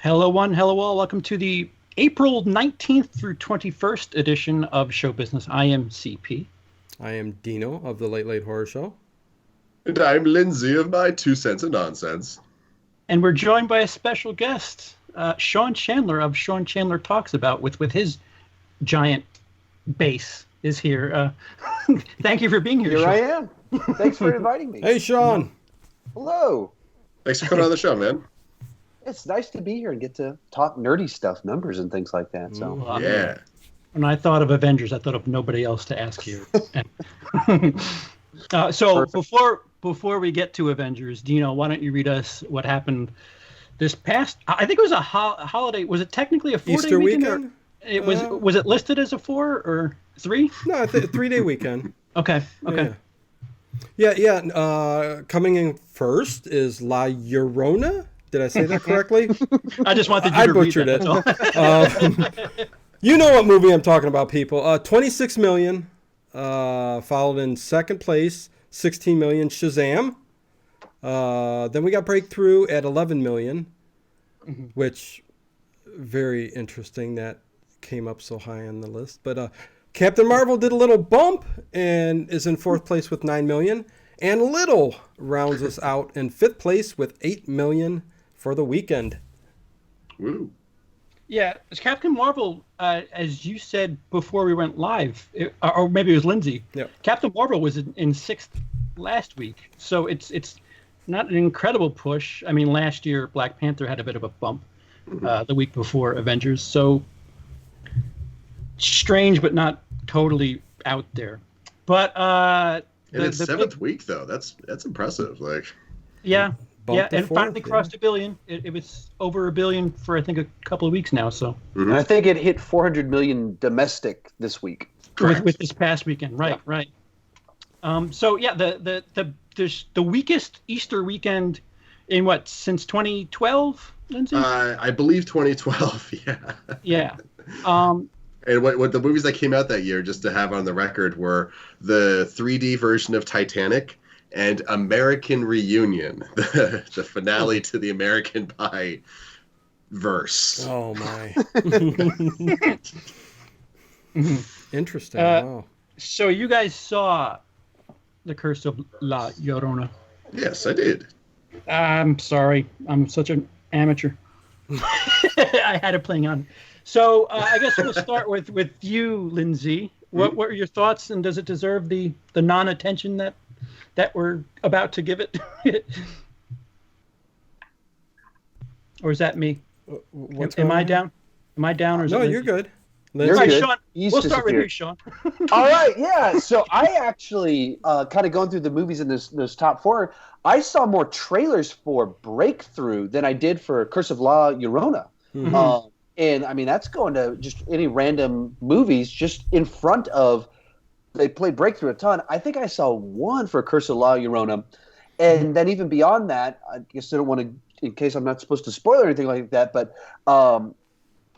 Hello, one. Hello, all. Welcome to the April 19th through 21st edition of Show Business. I am CP. I am Dino of the Late Late Horror Show. And I'm Lindsay of my 2 cents of nonsense. And we're joined by a special guest, Sean Chandler of Sean Chandler Talks About, with his giant bass is here. Thank you for being here, Here Sean. I am. Thanks for inviting me. Hey, Sean. Hello. Thanks for coming on the show, man. It's nice to be here and get to talk nerdy stuff, numbers and things like that. So Yeah. When I thought of Avengers, I thought of nobody else to ask you. So before we get to Avengers, Dino, why don't you read us what happened this past? I think it was a holiday. Was it technically a 4-day Easter weekend? weekend? Was it listed as a 4 or 3? No, 3-day weekend. Okay. Yeah. Coming in first is La Llorona. Did I say that correctly? I just wanted you I to butchered read it. that. You know what movie I'm talking about, people. 26 million. Followed in second place, 16 million, Shazam. Then we got Breakthrough at 11 million, which very interesting that came up so high on the list. But Captain Marvel did a little bump and is in fourth place with 9 million. And Little rounds us out in fifth place with 8 million for the weekend. Woo. Yeah, it's Captain Marvel, as you said before we went live, or maybe it was Lindsay. Yep. Captain Marvel was in sixth last week, so it's not an incredible push. I mean, last year Black Panther had a bit of a bump the week before Avengers, so strange but not totally out there. But And it's seventh week though. That's impressive. Yeah. Bumped to And fourth, finally crossed yeah. $1 billion. It was over $1 billion for I think a couple of weeks now. So and I think it hit 400 million domestic this week. with this past weekend, right. So yeah, the weakest Easter weekend in since 2012, Lindsay? I believe 2012. Yeah. Yeah. And what the movies that came out that year, just to have on the record, were the 3D version of Titanic and American Reunion, the finale to the American Pie verse. Oh, my. Interesting. Wow. So you guys saw The Curse of La Llorona. Yes, I did. I'm sorry. I'm such an amateur. I had it playing on. So I guess we'll start with you, Lindsay. What were your thoughts, and does it deserve the non-attention that we're about to give it? Or is that me? Am I down? Am I down? Or is No, it you're good. You're All right, good. Sean. He's We'll start with you, disappeared. Sean. All right, yeah. So I actually kind of going through the movies in this top 4. I saw more trailers for Breakthrough than I did for Curse of La Llorona. And I mean, that's going to just any random movies just in front of. They played Breakthrough a ton. I think I saw one for Curse of La Llorona, and then even beyond that, I guess I don't want to, in case I'm not supposed to spoil or anything like that, but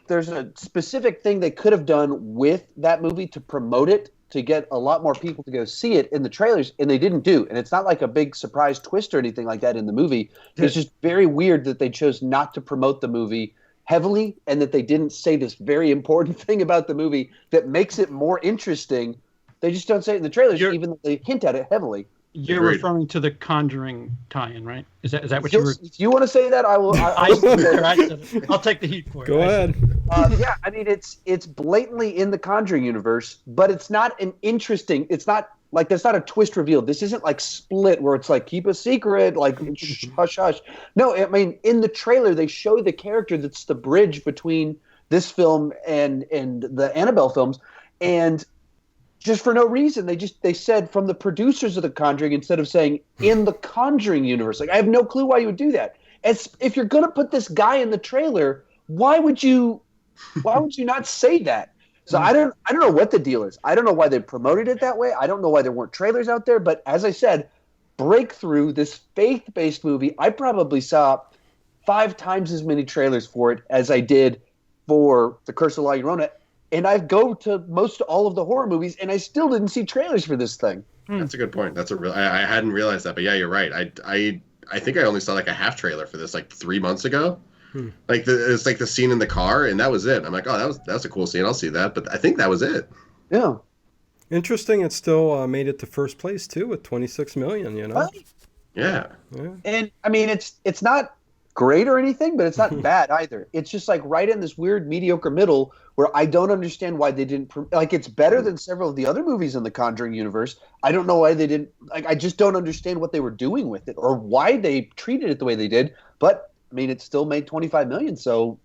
there's a specific thing they could have done with that movie to promote it, to get a lot more people to go see it in the trailers, and they didn't do. And it's not like a big surprise twist or anything like that in the movie. It's just very weird that they chose not to promote the movie heavily, and that they didn't say this very important thing about the movie that makes it more interesting. They just don't say it in the trailers, even though they hint at it heavily. You're Agreed. referring to the Conjuring tie-in, right? Is that what you were? If you want to say that, I will. I said it. I'll take the heat for it. Go ahead. Yeah, I mean, it's blatantly in the Conjuring universe, but it's not an interesting. It's not like there's not a twist revealed. This isn't like Split, where it's like keep a secret, like hush hush. No, I mean, in the trailer they show the character that's the bridge between this film and the Annabelle films, and just for no reason, they said from the producers of The Conjuring instead of saying in the Conjuring universe. Like, I have no clue why you would do that. If you're gonna put this guy in the trailer, why would you not say that? So I don't know what the deal is. I don't know why they promoted it that way. I don't know why there weren't trailers out there. But as I said, Breakthrough, this faith-based movie, I probably saw 5 times as many trailers for it as I did for The Curse of La Llorona. And I go to most all of the horror movies, and I still didn't see trailers for this thing. That's a good point. I hadn't realized that, but yeah, you're right. I think I only saw like a half trailer for this like 3 months ago. Like it's like the scene in the car, and that was it. I'm like, oh, that was a cool scene. I'll see that. But I think that was it. Yeah. Interesting. It still made it to first place too with 26 million. You know. Right. Yeah. And I mean, it's not great or anything, but it's not bad either. It's just like right in this weird mediocre middle where I don't understand why they didn't like. It's better than several of the other movies in the Conjuring universe. I don't know why they didn't like. I just don't understand what they were doing with it or why they treated it the way they did. But I mean, it still made 25 million, so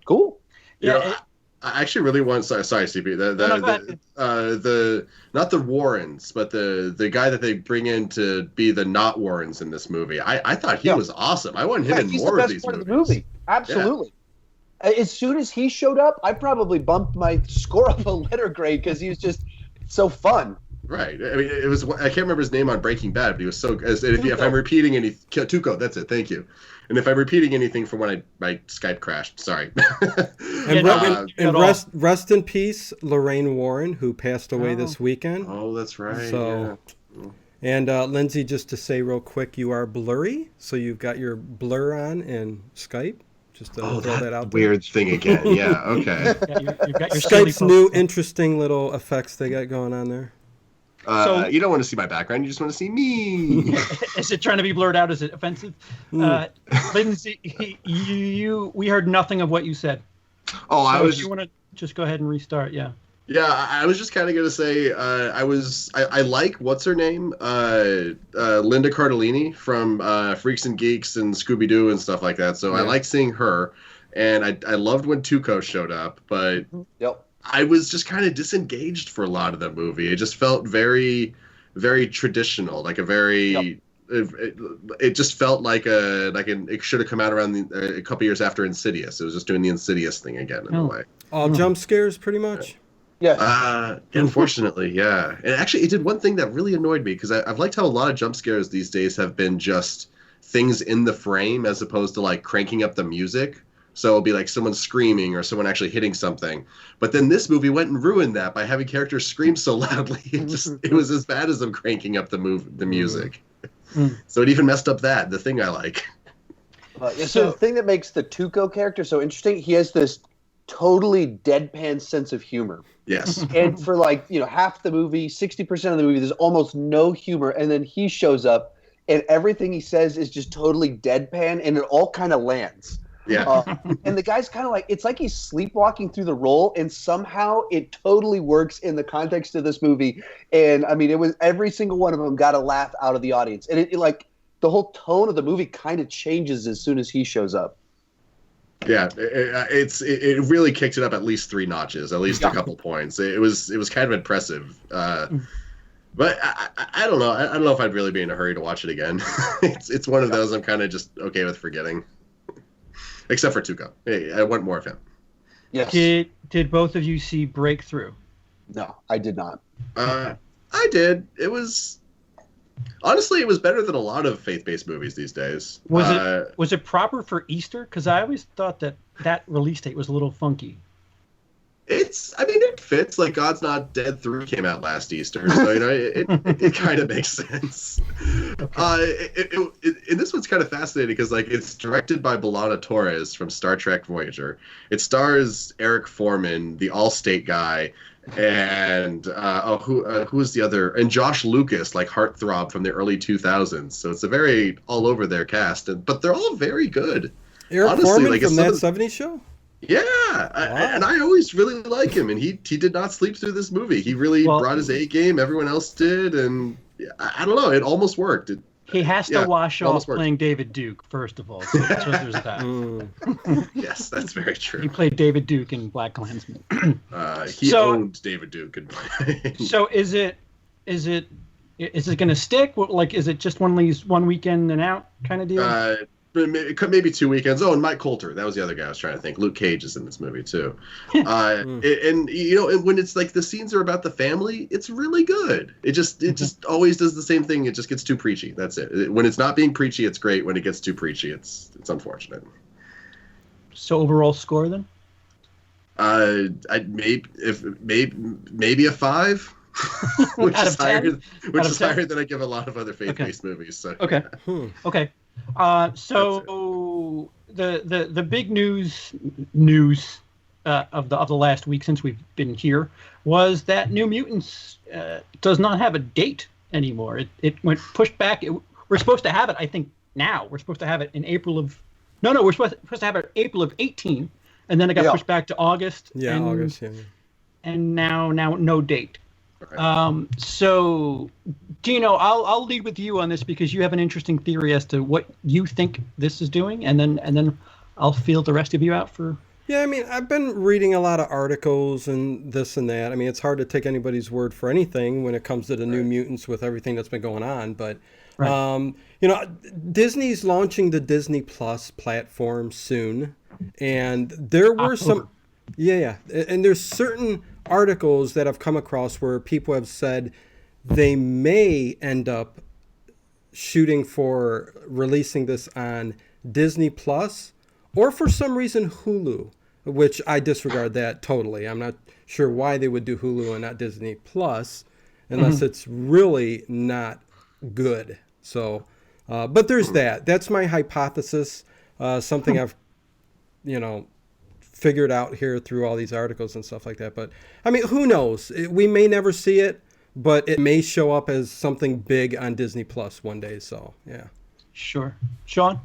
cool. Yeah. I actually really want. Sorry, CP. The not the Warrens, but the guy that they bring in to be the not Warrens in this movie. I thought he was awesome. I want him in more of these movies. Of the movie. Absolutely. Yeah. As soon as he showed up, I probably bumped my score up a letter grade because he was just so fun. Right. I mean, it was. I can't remember his name on Breaking Bad, but he was so. If I'm repeating any, Tuco. That's it. Thank you. And if I'm repeating anything from when my Skype crashed, sorry. Rest in peace, Lorraine Warren, who passed away this weekend. Oh, that's right. So, and Lindsay, just to say real quick, you are blurry, so you've got your blur on in Skype. Just to throw that out there. Weird thing again. Yeah. Okay. You've got your Skype's new interesting little effects they got going on there. So you don't want to see my background; you just want to see me. Is it trying to be blurred out? Is it offensive? Lindsay, we heard nothing of what you said. Oh, so if you want to just go ahead and restart, yeah. Yeah, I was just kind of gonna say I like what's her name, Linda Cardellini from Freaks and Geeks and Scooby Doo and stuff like that. So I like seeing her, and I loved when Tuco showed up, but. Yep. I was just kind of disengaged for a lot of that movie. It just felt very, very traditional, like a very. It just felt like it should have come out around a couple years after Insidious. It was just doing the Insidious thing again in a way. All jump scares, pretty much. Yeah. Unfortunately, yeah. And actually, it did one thing that really annoyed me because I've liked how a lot of jump scares these days have been just things in the frame as opposed to like cranking up the music. So it'll be like someone screaming or someone actually hitting something. But then this movie went and ruined that by having characters scream so loudly. It was as bad as them cranking up the music. So it even messed up the thing I like. So the thing that makes the Tuco character so interesting, he has this totally deadpan sense of humor. Yes. And for half the movie, 60% of the movie, there's almost no humor. And then he shows up and everything he says is just totally deadpan and it all kind of lands. Yeah. And the guy's kind of like, it's like he's sleepwalking through the role, and somehow it totally works in the context of this movie. And I mean, it was every single one of them got a laugh out of the audience. And it like the whole tone of the movie kind of changes as soon as he shows up. Yeah, it really kicked it up at least 3 notches, at least a couple points. It was kind of impressive. But I don't know. I don't know if I'd really be in a hurry to watch it again. It's one of those I'm kind of just okay with forgetting. Except for Tuco. Hey, I want more of him. Yes. Did both of you see Breakthrough? No, I did not. I did. It was honestly, it was better than a lot of faith-based movies these days. Was it proper for Easter? Because I always thought that release date was a little funky. It fits. Like God's Not Dead 3 came out last Easter, so it kind of makes sense. Okay. And this one's kind of fascinating because it's directed by B'Elanna Torres from Star Trek Voyager. It stars Eric Foreman, the Allstate guy, and who's the other? And Josh Lucas, like heartthrob from the early 2000s. So it's a very all over their cast, but they're all very good. Eric Foreman from that '70s show. Yeah, wow. And I always really like him, and he did not sleep through this movie. He really brought his A game. Everyone else did, and I don't know. It almost worked. He has to wash off playing David Duke, first of all. So there's that. Yes, that's very true. He played David Duke in BlacKkKlansman. He owned David Duke. So is it going to stick? Like, is it just one weekend and out kind of deal? Maybe 2 weekends. Oh, and Mike Coulter. That was the other guy I was trying to think. Luke Cage is in this movie, too. And when it's like the scenes are about the family, it's really good. It just always does the same thing. It just gets too preachy. That's it. When it's not being preachy, it's great. When it gets too preachy, it's unfortunate. So overall score, then? Maybe a 5. Which is higher than I give a lot of other faith-based movies. So. Okay. Okay. So the big news of the last week since we've been here was that New Mutants does not have a date anymore. It went pushed back. We're supposed to have it, I think, now. We're supposed to have it in April of... No, we're supposed to have it April of 18, and then it got pushed back to August. Yeah, August, yeah. And now no date. Right. So, Gino, I'll lead with you on this because you have an interesting theory as to what you think this is doing, and then I'll feel the rest of you out for... Yeah, I mean, I've been reading a lot of articles and this and that. I mean, it's hard to take anybody's word for anything when it comes to the New Mutants with everything that's been going on. But, Disney's launching the Disney Plus platform soon. And there were some... Yeah. And there's certain articles that I've come across where people have said they may end up shooting for releasing this on Disney Plus or for some reason Hulu, which I disregard that totally. I'm not sure why they would do Hulu and not Disney Plus unless it's really not good. So, but there's that. That's my hypothesis, something I've, figured out here through all these articles and stuff like that. But I mean, who knows? We may never see it, but it may show up as something big on Disney Plus one day. So yeah. Sure. Sean?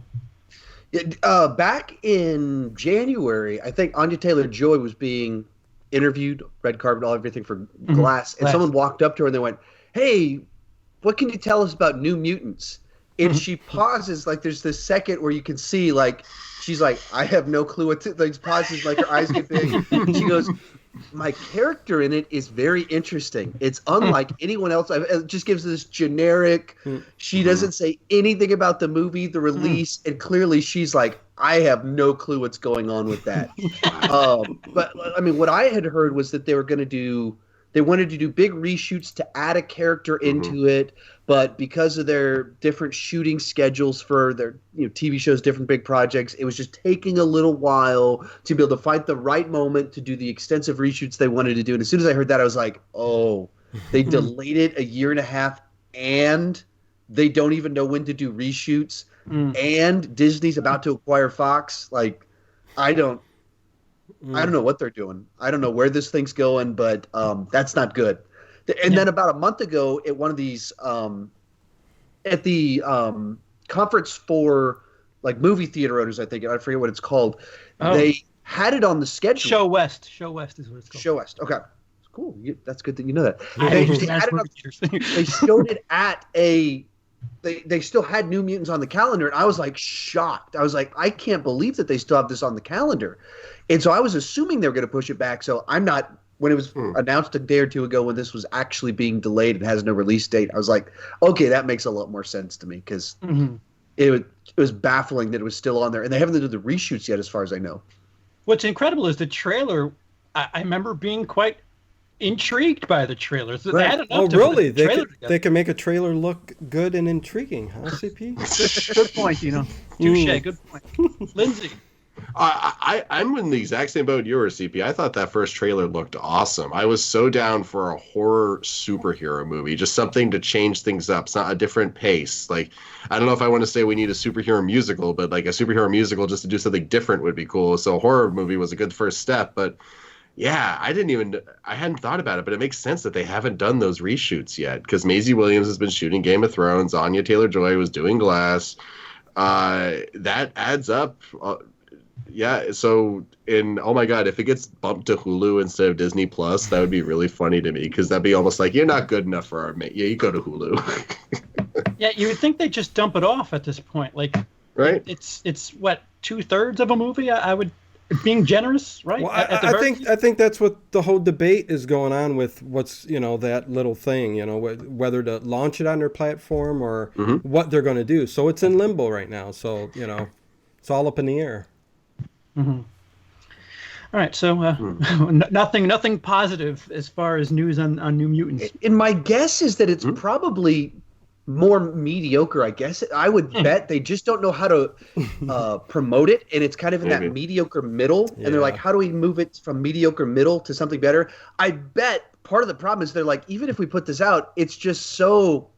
Back in January, I think Anya Taylor-Joy was being interviewed, red carpet, all everything for Glass, and someone walked up to her and they went, "Hey, what can you tell us about New Mutants?" And she pauses, like there's this second where you can see, like, she's like, "I have no clue what like pauses, like her eyes get big." She goes, "My character in it is very interesting. It's unlike anyone else. It just gives this generic." She doesn't say anything about the movie, the release, and clearly she's like, "I have no clue what's going on with that." But I mean, what I had heard was that they wanted to do big reshoots to add a character into it, but because of their different shooting schedules for their TV shows, different big projects, it was just taking a little while to be able to find the right moment to do the extensive reshoots they wanted to do. And as soon as I heard that, I was like, oh, they delayed it a year and a half, and they don't even know when to do reshoots, and Disney's about to acquire Fox. Like, I don't know what they're doing. I don't know where this thing's going, but that's not good. And then about a month ago, at one of these, at the conference for like movie theater owners, I think, I forget what it's called. They had it on the schedule. Show West is what it's called. Show West. Okay, cool. That's good that you know that. They showed it at a. They still had New Mutants on the calendar, and I was like shocked. I was like, I can't believe that they still have this on the calendar. And so I was assuming they were going to push it back. So I'm not, when it was announced a day or two ago when this was actually being delayed and has no release date, I was like, okay, that makes a lot more sense to me because it was baffling that it was still on there. And they haven't done the reshoots yet as far as I know. What's incredible is the trailer. I remember being quite intrigued by the trailers. They had enough to really? Put the trailer together. They can make a trailer look good and intriguing, huh, CP? Good point, Touche, good point. Lindsay? I'm in the exact same boat you were, CP. I thought that first trailer looked awesome. I was so down for a horror superhero movie, just something to change things up. It's not a different pace. Like, I don't know if I want to say we need a superhero musical, but like a superhero musical just to do something different would be cool. So a horror movie was a good first step, but yeah, I hadn't thought about it, but it makes sense that they haven't done those reshoots yet because Maisie Williams has been shooting Game of Thrones. Anya Taylor-Joy was doing Glass. That adds up. Yeah, so oh my God, if it gets bumped to Hulu instead of Disney Plus, that would be really funny to me because that'd be almost like, you're not good enough for our mate. Yeah, you go to Hulu. Yeah, you would think they just dump it off at this point. Like, right? It's what, 2/3 of a movie? I would, being generous, right? Well, I think that's what the whole debate is going on with what's, that little thing, whether to launch it on their platform or what they're going to do. So it's in limbo right now. So, it's all up in the air. All right, so nothing positive as far as news on New Mutants. And my guess is that it's probably more mediocre. I guess I would bet they just don't know how to promote it, and it's kind of in that mediocre middle. Yeah. And they're like, how do we move it from mediocre middle to something better? I bet part of the problem is they're like, even if we put this out, it's just so,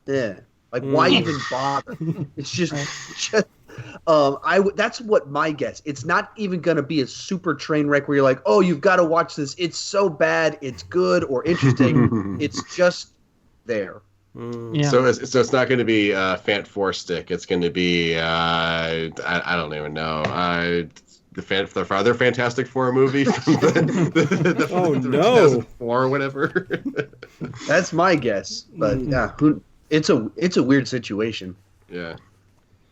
like why even bother? It's just That's what my guess. It's not even going to be a super train wreck where you're like, oh, you've got to watch this. It's so bad, it's good or interesting. It's just there. Yeah. So it's not going to be Fant Four Stick. It's going to be I don't even know. The other Fantastic Four movie from the Oh, no. 2004 or whatever. That's my guess. But yeah, it's a weird situation. Yeah.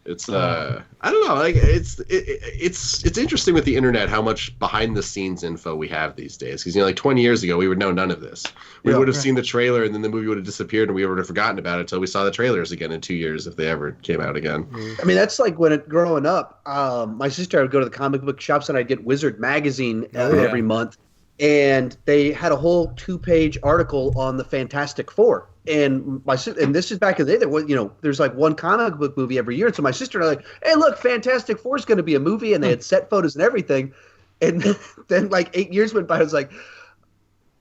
It's I don't know, like it's interesting with the internet how much behind the scenes info we have these days, because like 20 years ago we would know none of this. We would have seen the trailer and then the movie would have disappeared and we would have forgotten about it until we saw the trailers again in 2 years, if they ever came out again. I mean, that's like growing up, my sister would go to the comic book shops and I'd get Wizard magazine every month, and they had a whole 2-page article on the Fantastic Four. And this is back in the day. There was, there's like one comic book movie every year. And so my sister and I like, hey, look, Fantastic Four is going to be a movie, and they had set photos and everything. And then like 8 years went by. I was like,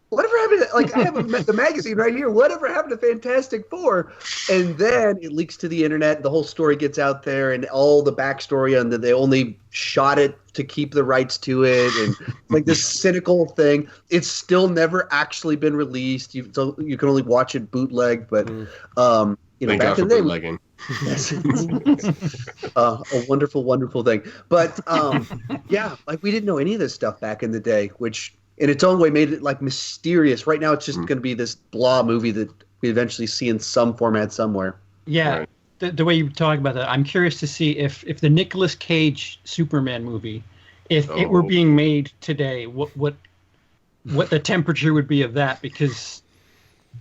whatever happened to, like, I have the magazine right here. Whatever happened to Fantastic Four? And then it leaks to the internet. The whole story gets out there, and all the backstory, and that they only shot it to keep the rights to it, and like this cynical thing. It's still never actually been released. You can only watch it bootleg. But Thank back God in the day, bootlegging. yes, a wonderful, wonderful thing. But yeah, like we didn't know any of this stuff back in the day, which in its own way made it like mysterious. Right now, it's just going to be this blah movie that we eventually see in some format somewhere. Yeah. Right. The way you talk about that, I'm curious to see if the Nicolas Cage Superman movie, if it were being made today, what the temperature would be of that, because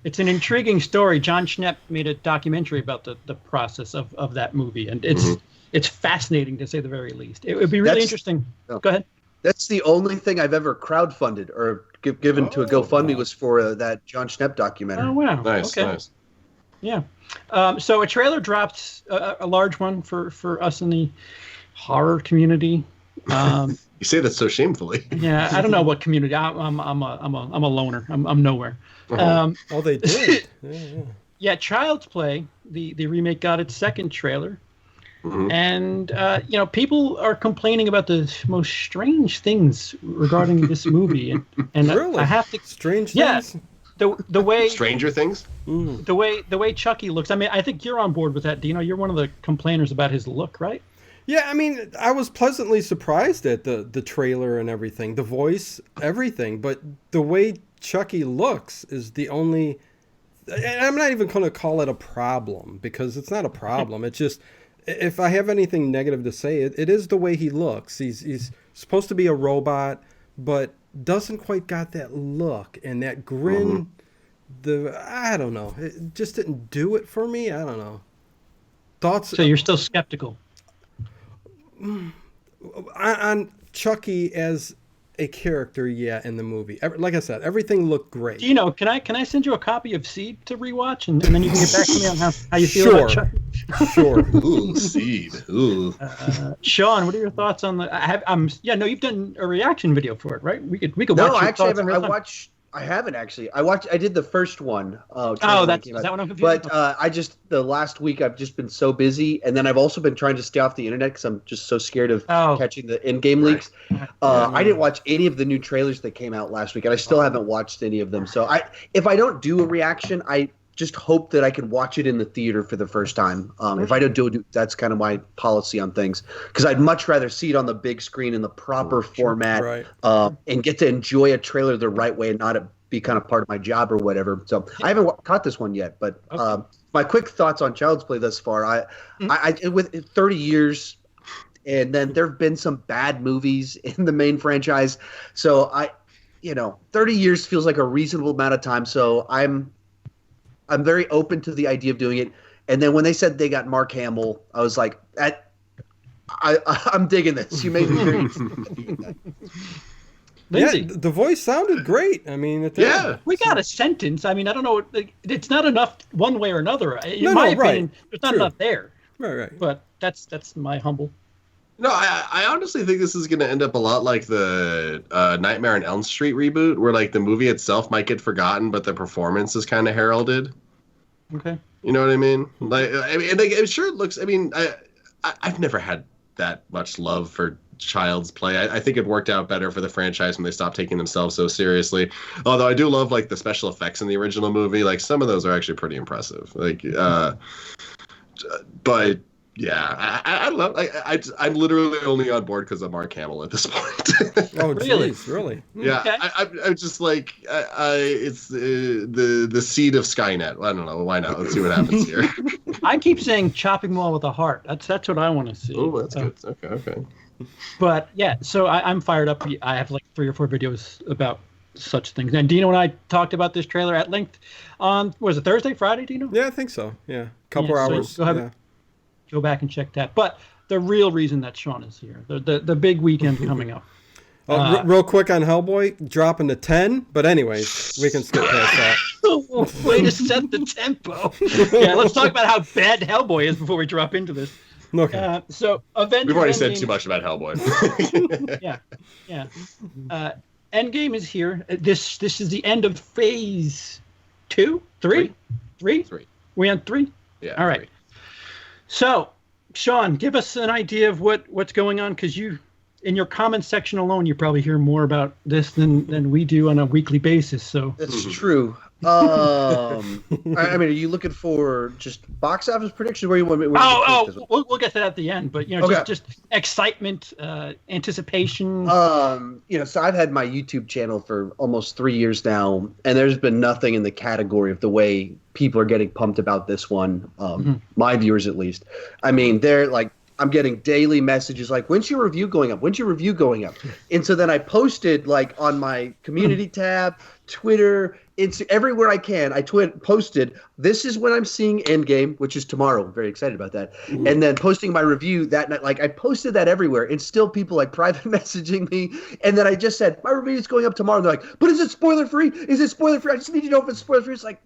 it's an intriguing story. John Schnepp made a documentary about the process of that movie, and it's fascinating to say the very least. It would be really interesting. Go ahead. That's the only thing I've ever crowdfunded or given to a GoFundMe was for that John Schnepp documentary. Oh, wow. Nice, okay. nice. Yeah. So a trailer dropped, a large one for us in the horror community. You say that so shamefully. Yeah, I don't know what community. I'm a loner. I'm nowhere. They did. Yeah, Child's Play, the remake, got its second trailer. And people are complaining about the most strange things regarding this movie, and Really? I have to Strange yes. things? The way Stranger Things? the way Chucky looks. I mean, I think you're on board with that, Dino. You're one of the complainers about his look, right? Yeah, I mean, I was pleasantly surprised at the trailer and everything, the voice, everything, but the way Chucky looks is the only. And I'm not even going to call it a problem, because it's not a problem. It's just, if I have anything negative to say, it is the way he looks. He's supposed to be a robot, but doesn't quite got that look and that grin. I don't know. It just didn't do it for me. I don't know. Thoughts? So you're still skeptical. On Chucky as a character, yeah, in the movie. Like I said, everything looked great. Dino, can I send you a copy of Seed to rewatch, and then you can get back to me on how you feel about Chucky? Sure. Ooh, Seed. Ooh. Sean, what are your thoughts on the? You've done a reaction video for it, right? We could watch. No, your actually, thoughts I haven't actually. I did the first one. Is that one I'm confused? But the last week I've just been so busy, and then I've also been trying to stay off the internet because I'm just so scared of catching the Endgame leaks. I didn't watch any of the new trailers that came out last week, and I still haven't watched any of them. So if I don't do a reaction, I just hope that I can watch it in the theater for the first time. If I don't do it, that's kind of my policy on things, because I'd much rather see it on the big screen in the proper format, right. And get to enjoy a trailer the right way and not be kind of part of my job or whatever. So I haven't caught this one yet, but my quick thoughts on Child's Play thus far, I with 30 years, and then there've been some bad movies in the main franchise. So 30 years feels like a reasonable amount of time. So I'm very open to the idea of doing it. And then when they said they got Mark Hamill, I was like, I'm digging this. You made me very Lindsay. Yeah, the voice sounded great. I mean, We got a sentence. I mean, I don't know. It's not enough one way or another. In right. my opinion, there's not enough there. Right. But that's my humble. No, I honestly think this is going to end up a lot like the Nightmare on Elm Street reboot, where like the movie itself might get forgotten, but the performance is kind of heralded. Okay. You know what I mean? Like, I mean, it sure looks. I mean, I've never had that much love for child's play. I think it worked out better for the franchise when they stopped taking themselves so seriously. Although I do love like the special effects in the original movie. Like some of those are actually pretty impressive. Like, but yeah, I don't know. I'm literally only on board because of Mark Hamill at this point. Oh, Really? jeez, really? Yeah, Okay. I'm just like it's the seed of Skynet. I don't know. Why not? Let's see what happens here. I keep saying chopping them all with a heart. That's what I want to see. Oh, that's good. Okay. But yeah, so I'm fired up. I have like 3 or 4 videos about such things. And Dino and I talked about this trailer at length on, was it Thursday, Friday, Dino? Yeah, I think so. Yeah, couple Yeah, so hours. go go back and check that. But the real reason that Sean is here, the big weekend coming up. Real quick on Hellboy, dropping to 10. But anyways, we can skip past that. Way to set the tempo. Yeah, let's talk about how bad Hellboy is before we drop into this. Okay. So Avengers. We've already said Endgame- too much about Hellboy. Yeah. Endgame is here. This is the end of phase 2, 3, 3. We on 3? Yeah. All right. 3. So, Sean, give us an idea of what's going on, because you, in your comment section alone, you probably hear more about this than we do on a weekly basis. So That's true. I mean, are you looking for just box office predictions? Where you want me? we'll get to that at the end. But Okay. just excitement, anticipation. So I've had my YouTube channel for almost 3 years now, and there's been nothing in the category of the way people are getting pumped about this one. My viewers, at least. I mean, they're like, I'm getting daily messages like, when's your review going up? When's your review going up? And so then I posted like on my community tab, Twitter, it's everywhere I can. I posted, this is when I'm seeing Endgame, which is tomorrow. I'm very excited about that. And then posting my review that night, like I posted that everywhere, and still people like private messaging me. And then I just said, my review is going up tomorrow. And they're like, but is it spoiler free? Is it spoiler free? I just need to know if it's spoiler free. It's like,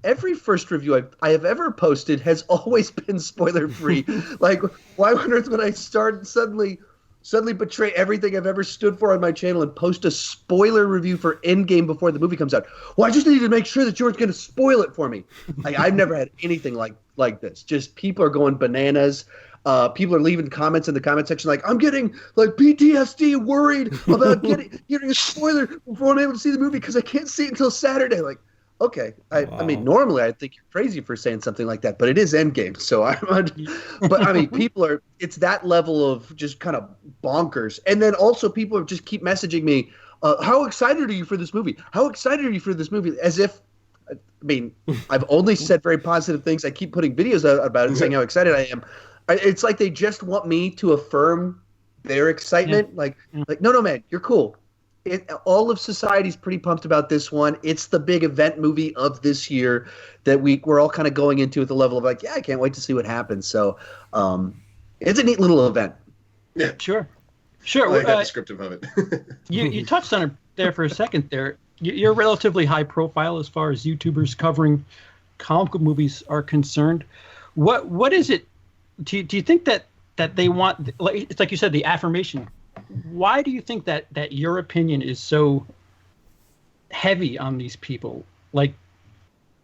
every first review I have ever posted has always been spoiler free. Like, why on earth would I start suddenly betray everything I've ever stood for on my channel and post a spoiler review for Endgame before the movie comes out? Well, I just needed to make sure that you weren't going to spoil it for me. Like, I've never had anything like this. Just people are going bananas. People are leaving comments in the comment section like, I'm getting like PTSD, worried about getting a spoiler before I'm able to see the movie because I can't see it until Saturday. Like, okay. I mean, normally I think you're crazy for saying something like that, but it is Endgame. So but I mean, it's that level of just kind of bonkers. And then also people just keep messaging me, how excited are you for this movie? How excited are you for this movie? As if, I mean, I've only said very positive things. I keep putting videos out about it saying how excited I am. It's like they just want me to affirm their excitement. Yeah. Like, no, man, you're cool. All of society's pretty pumped about this one. It's the big event movie of this year that we're all kind of going into at the level of like, yeah, I can't wait to see what happens. So it's a neat little event. Yeah. Sure. I like that descriptive of it. You touched on it there for a second there. You're relatively high profile as far as YouTubers covering comic book movies are concerned. What is it? Do you think that they want, it's like you said, the affirmation? Why do you think that your opinion is so heavy on these people? Like,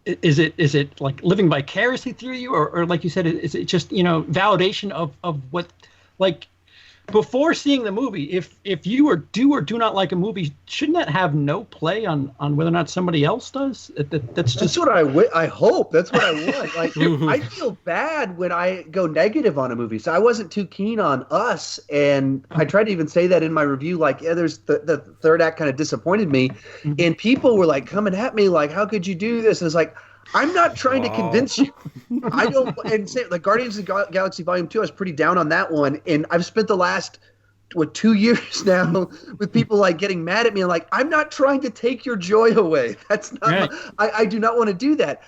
is it like living vicariously through you, or like you said, is it just validation of what, like, before seeing the movie, if you do or do not like a movie, shouldn't that have no play on whether or not somebody else does? That's what I hope. That's what I want. Like, I feel bad when I go negative on a movie. So I wasn't too keen on Us, and I tried to even say that in my review. Like, yeah, there's the third act kind of disappointed me, and people were like coming at me like, how could you do this? And it's like, I'm not trying to convince you. I don't. And say, like, Guardians of the Galaxy Volume 2, I was pretty down on that one. And I've spent the last, 2 years now with people like getting mad at me. And like, I'm not trying to take your joy away. That's not, right. I do not want to do that.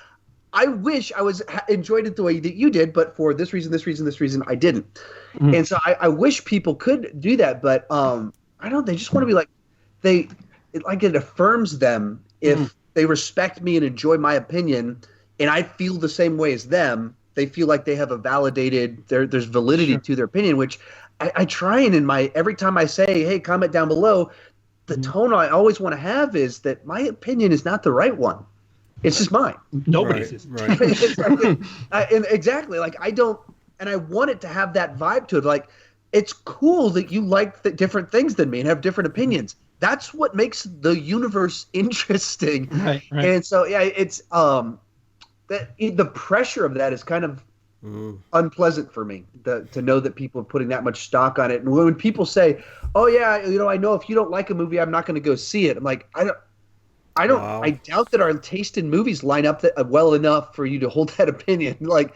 I wish I enjoyed it the way that you did, but for this reason, I didn't. Mm-hmm. And so I wish people could do that. But I don't, they just want to be like, it affirms them if they respect me and enjoy my opinion, and I feel the same way as them. They feel like they have a validated, there's validity to their opinion, which I try and every time I say, hey, comment down below, the tone I always want to have is that my opinion is not the right one. It's just mine. Nobody's is. Right. And exactly. Like, I don't, and I want it to have that vibe to it. Like, it's cool that you like the different things than me and have different opinions. That's what makes the universe interesting. Right. And so, yeah, it's the pressure of that is kind of unpleasant for me to know that people are putting that much stock on it. And when people say, "Oh yeah, I know if you don't like a movie, I'm not going to go see it," I'm like, I don't. Wow. I doubt that our taste in movies line up well enough for you to hold that opinion. Like,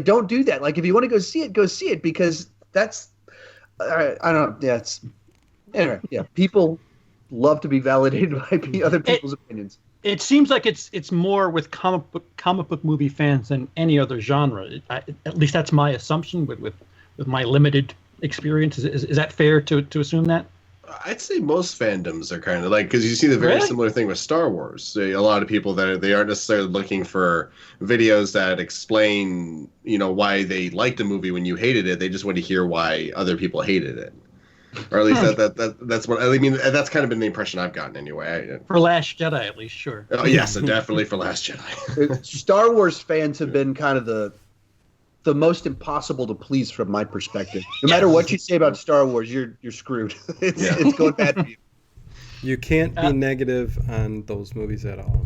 don't do that. Like, if you want to go see it because that's. I don't know. Yeah, it's anyway. Yeah, people love to be validated by other people's opinions. It seems like it's more with comic book movie fans than any other genre. At least that's my assumption with my limited experience. Is that fair to assume that? I'd say most fandoms are kind of like, because you see the very similar thing with Star Wars. So a lot of people they aren't necessarily looking for videos that explain, why they liked a movie when you hated it. They just want to hear why other people hated it, or at least that's what I mean. That's kind of been the impression I've gotten anyway. For Last Jedi, at least, sure. Oh yes, definitely for Last Jedi. Star Wars fans have been kind of the most impossible to please from my perspective. No matter what you say about Star Wars, you're screwed. It's going bad for you. You can't be negative on those movies at all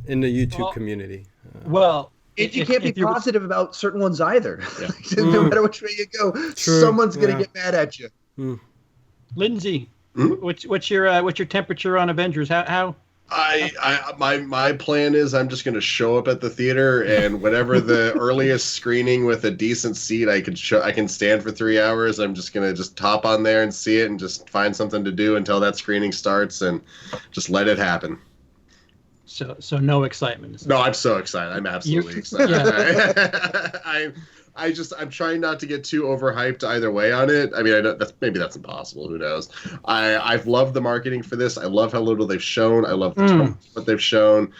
in the YouTube community. You can't be positive about certain ones either. Yeah. No matter which way you go, someone's going to get mad at you. Lindsay, what's your temperature on Avengers? How? My plan is I'm just going to show up at the theater, and whatever the earliest screening with a decent seat I can stand for 3 hours. I'm just going to just hop on there and see it, and just find something to do until that screening starts, and just let it happen. So no excitement. No, I'm so excited. I'm absolutely excited. Yeah. I'm trying not to get too overhyped either way on it. I mean, that's impossible. Who knows? I've loved the marketing for this. I love how little they've shown. I love what they've shown.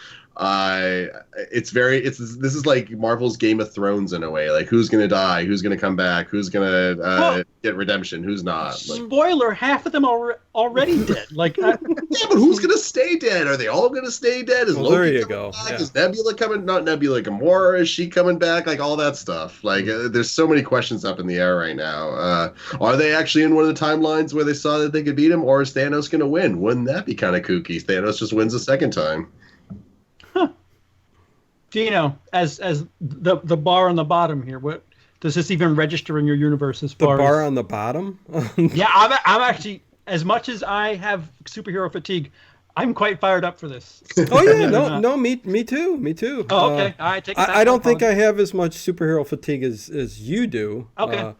This is like Marvel's Game of Thrones in a way. Like, who's gonna die? Who's gonna come back? Who's gonna get redemption? Who's not? Spoiler: half of them are already dead. Like, yeah, but who's gonna stay dead? Are they all gonna stay dead? Is Loki there you coming go. back? Yeah. Is Nebula coming? Not Nebula. Gamora, is she coming back? Like, all that stuff. Like, there's so many questions up in the air right now. Are they actually in one of the timelines where they saw that they could beat him, or is Thanos gonna win? Wouldn't that be kind of kooky? Thanos just wins a second time. Dino, as the bar on the bottom here, what does this even register in your universe as far the bar as... on the bottom? Yeah, I'm actually, as much as I have superhero fatigue, I'm quite fired up for this. Oh yeah, me too. Oh, okay. All right, take it back. I don't think I have as much superhero fatigue as you do. Okay.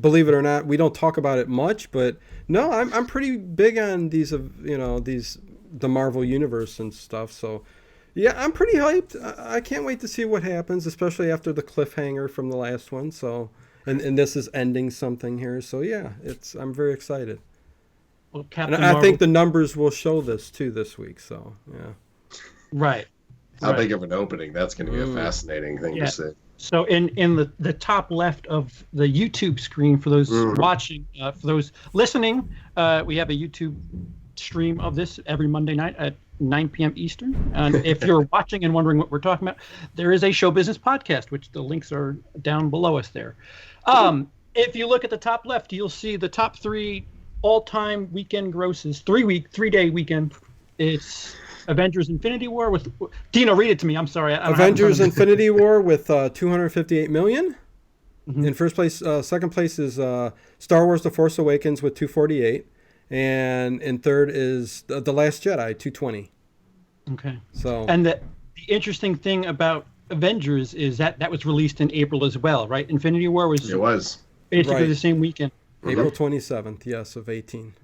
Believe it or not, we don't talk about it much, but no, I'm pretty big on these the Marvel universe and stuff. So. Yeah, I'm pretty hyped. I can't wait to see what happens, especially after the cliffhanger from the last one. So, and this is ending something here. So yeah, I'm very excited. Well, I think the numbers will show this too this week. So yeah. Right. How big of an opening? That's going to be a fascinating thing to see. So in the top left of the YouTube screen, for those watching, for those listening, we have a YouTube stream of this every Monday night at 9 p.m. Eastern. And if you're watching and wondering what we're talking about, there is a show business podcast, which the links are down below us there. If you look at the top left, you'll see the top 3 all-time weekend grosses, 3-day weekend. It's Avengers Infinity War with Dino, read it to me. I'm sorry. Avengers Infinity War with 258 million. In first place. Second place is Star Wars The Force Awakens with 248. And in third is The Last Jedi, 220. Okay. So. And the interesting thing about Avengers is that was released in April as well, right? Infinity War was. It was basically the same weekend. April 27th, yes, of 18.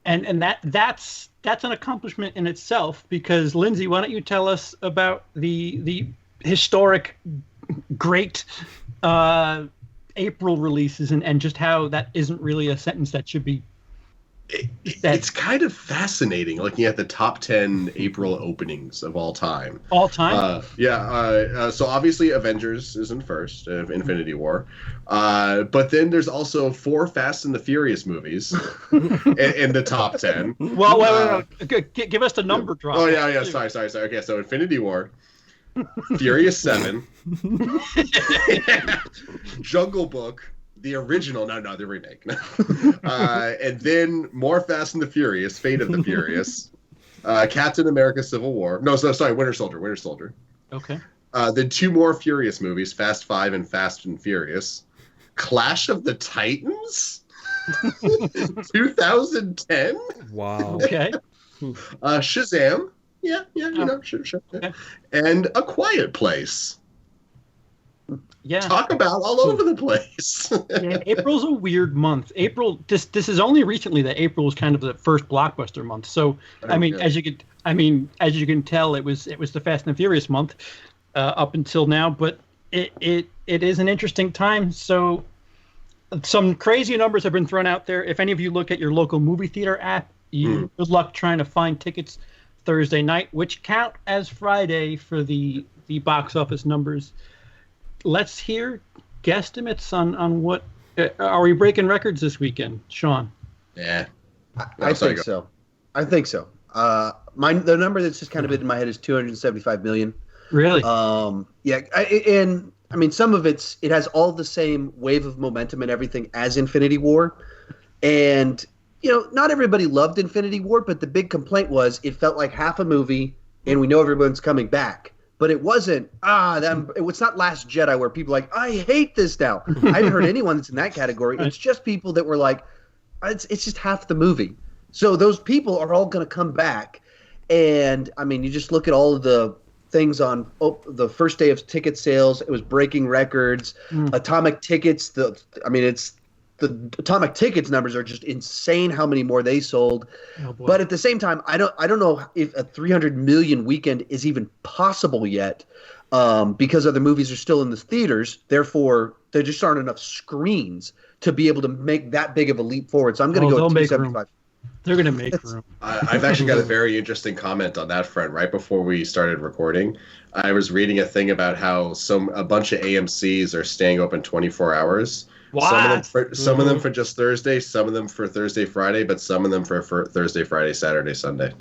And that's an accomplishment in itself, because Lindsay, why don't you tell us about the historic, great April releases and just how that isn't really a sentence that should be. It's kind of fascinating looking at the top 10 April openings of all time. All time? So obviously Avengers is in first, Infinity War. But then there's also 4 Fast and the Furious movies in the top 10. Well, wait. Give us the number drop. Oh, yeah. Sorry. Okay, so Infinity War, Furious 7, Jungle Book, The original, no, the remake. And then more Fast and the Furious, Fate of the Furious, Captain America: Civil War. No, sorry, Winter Soldier. Okay. Then 2 more Furious movies, Fast 5 and Fast and Furious. Clash of the Titans, 2010. Wow. Okay. Shazam. Yeah, sure. Okay. And A Quiet Place. Yeah. Talk about all over the place. Yeah, April's a weird month. April. This is only recently that April was kind of the first blockbuster month. So as you can tell, it was the Fast and the Furious month up until now. But it is an interesting time. So some crazy numbers have been thrown out there. If any of you look at your local movie theater app, good luck trying to find tickets Thursday night, which count as Friday for the box office numbers. Let's hear guesstimates on what are we breaking records this weekend, Sean? Yeah, I think so. The number that's just kind of in my head is 275 million. Really? Yeah, and I mean some of it has all the same wave of momentum and everything as Infinity War, and not everybody loved Infinity War, but the big complaint was it felt like half a movie, and we know everyone's coming back. But it wasn't, it was not Last Jedi where people are like, I hate this now. I haven't heard anyone that's in that category. It's just people that were like, it's just half the movie. So those people are all going to come back. And, I mean, you just look at all of the things on the first day of ticket sales. It was breaking records. Atomic Tickets, the Atomic Tickets numbers are just insane how many more they sold. Oh, boy. But at the same time, I don't know if a 300 million weekend is even possible yet because other movies are still in the theaters. Therefore, there just aren't enough screens to be able to make that big of a leap forward. So I'm going to go with 275. They're going to make room. I've actually got a very interesting comment on that front. Right before we started recording, I was reading a thing about how a bunch of AMCs are staying open 24 hours. What? Some of them for just Thursday, some of them for Thursday, Friday, but some of them for Thursday, Friday, Saturday, Sunday.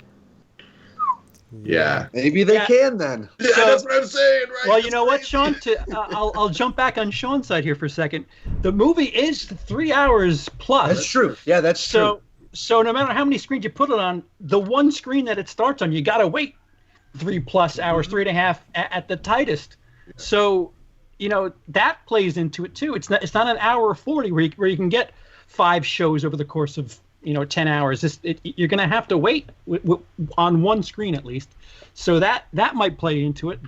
Yeah. Maybe they can then. Yeah, that's what I'm saying, right? Well, you know what, Sean? I'll jump back on Sean's side here for a second. The movie is 3 hours plus. That's true. Yeah, that's true. So no matter how many screens you put it on, the one screen that it starts on, you got to wait 3+ hours, 3.5 at the tightest. So, that plays into it too. It's not an hour 40 where you can get 5 shows over the course of 10 hours. You're going to have to wait on one screen at least. So that might play into it.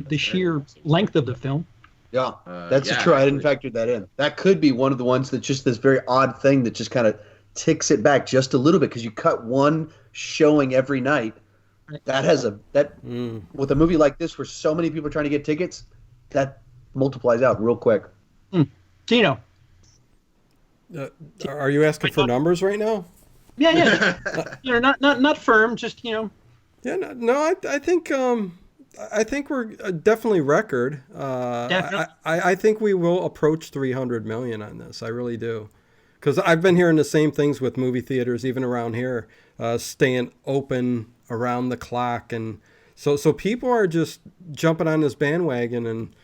The sheer length of the film. Yeah, that's true. I didn't factor that in. That could be one of the ones that's just this very odd thing that just kind of ticks it back just a little bit because you cut one showing every night. That has with a movie like this where so many people are trying to get tickets, that multiplies out real quick. Tino. Are you asking for numbers right now? Yeah. Not firm, just Yeah, no. I think we're definitely record. Definitely. I think we will approach 300 million on this. I really do, because I've been hearing the same things with movie theaters, even around here, staying open around the clock, and so people are just jumping on this bandwagon, and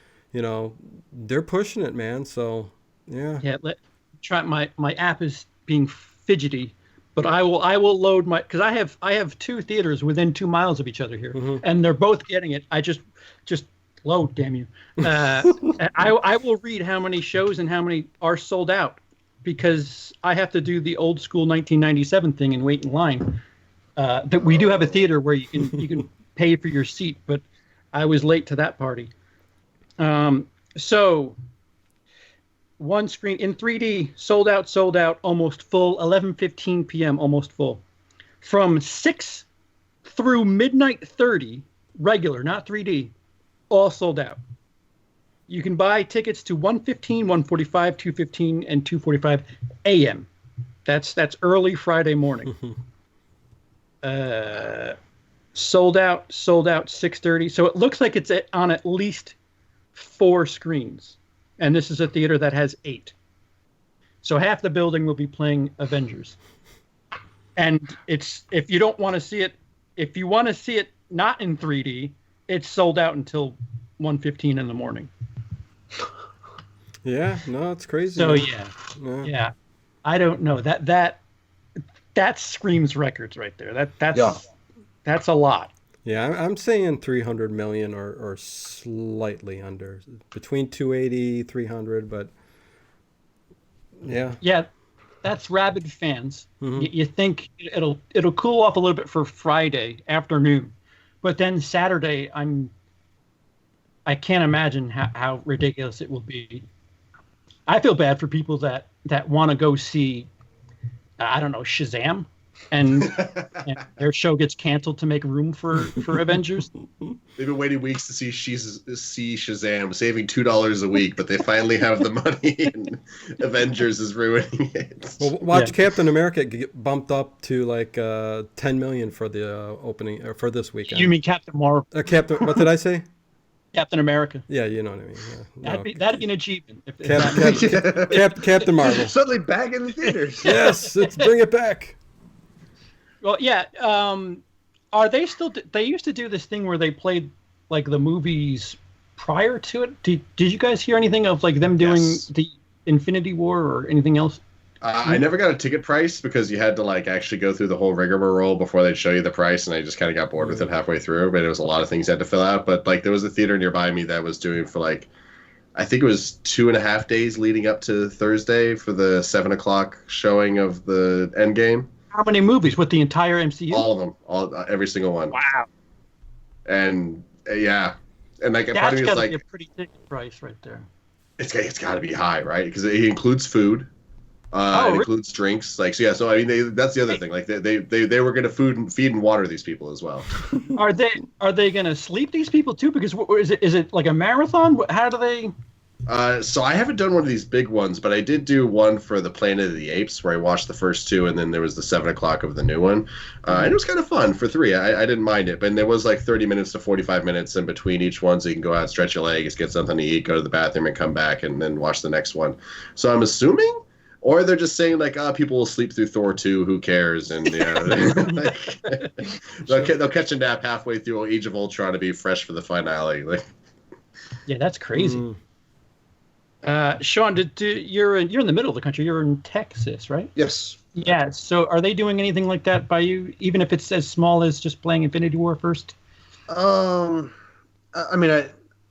they're pushing it, man. So yeah. Yeah. My app is being fidgety, but I will load because I have 2 theaters within 2 miles of each other here, and they're both getting it. I just load, damn you. I will read how many shows and how many are sold out, because I have to do the old school 1997 thing and wait in line. That we do have a theater where you can pay for your seat, but I was late to that party. So one screen in 3D, sold out, almost full, 11:15 p.m., almost full. From 6 through midnight 30, regular, not 3D, all sold out. You can buy tickets to 1:15, 1:45, 2:15, and 2:45 a.m. That's early Friday morning. Sold out 6:30. So it looks like it's on at least 4 screens. And this is a theater that has 8. So half the building will be playing Avengers. And if you don't want to see it, if you want to see it not in 3D, it's sold out until 1:15 in the morning. Yeah, no, it's crazy. So Yeah. yeah. I don't know that screams records right there. That's a lot. Yeah, I'm saying 300 million or slightly under, between 280, 300, but yeah. Yeah, that's rabid fans. You think it'll cool off a little bit for Friday afternoon, but then Saturday I can't imagine how ridiculous it will be. I feel bad for people that want to go see, I don't know, Shazam, and their show gets canceled to make room for Avengers. They've been waiting weeks to see Shazam, saving $2 a week, but they finally have the money, and Avengers is ruining it. Well, watch Captain America get bumped up to like 10 million for the opening for this weekend. You mean Captain Marvel? Captain? What did I say? Captain America. Yeah, you know what I mean. Yeah, that'd be an achievement. Captain Marvel. Suddenly back in the theaters. Yes, let's bring it back. Well, yeah. Are they still? They used to do this thing where they played like the movies prior to it. Did you guys hear anything of like them doing the Infinity War or anything else? I never got a ticket price because you had to like actually go through the whole rigmarole before they'd show you the price, and I just kind of got bored with it halfway through. But it was a lot of things you had to fill out. But like there was a theater nearby me that was doing for like, I think it was 2.5 days leading up to Thursday for the 7:00 showing of the Endgame. How many movies? With the entire MCU? All of them, every single one. Wow. And yeah, and like that's part of me was like, be a pretty ticket price right there. It's got to be high, right? Because it includes food. It includes drinks, like so. Yeah, so I mean, that's the other thing. Like they were going to feed and water these people as well. Are they going to sleep these people too? Because is it like a marathon? How do they? So I haven't done one of these big ones, but I did do one for the Planet of the Apes, where I watched the first two, and then there was the 7:00 of the new one, and it was kind of fun for 3. I didn't mind it, but there was like 30 minutes to 45 minutes in between each one, so you can go out, stretch your legs, get something to eat, go to the bathroom, and come back, and then watch the next one. So I'm assuming. Or they're just saying like, people will sleep through Thor 2. Who cares? And like, they'll catch a nap halfway through Age of Ultron to be fresh for the finale. Like, yeah, that's crazy. Sean, you're in the middle of the country. You're in Texas, right? Yes. Yeah. So, are they doing anything like that by you, even if it's as small as just playing Infinity War first? I mean,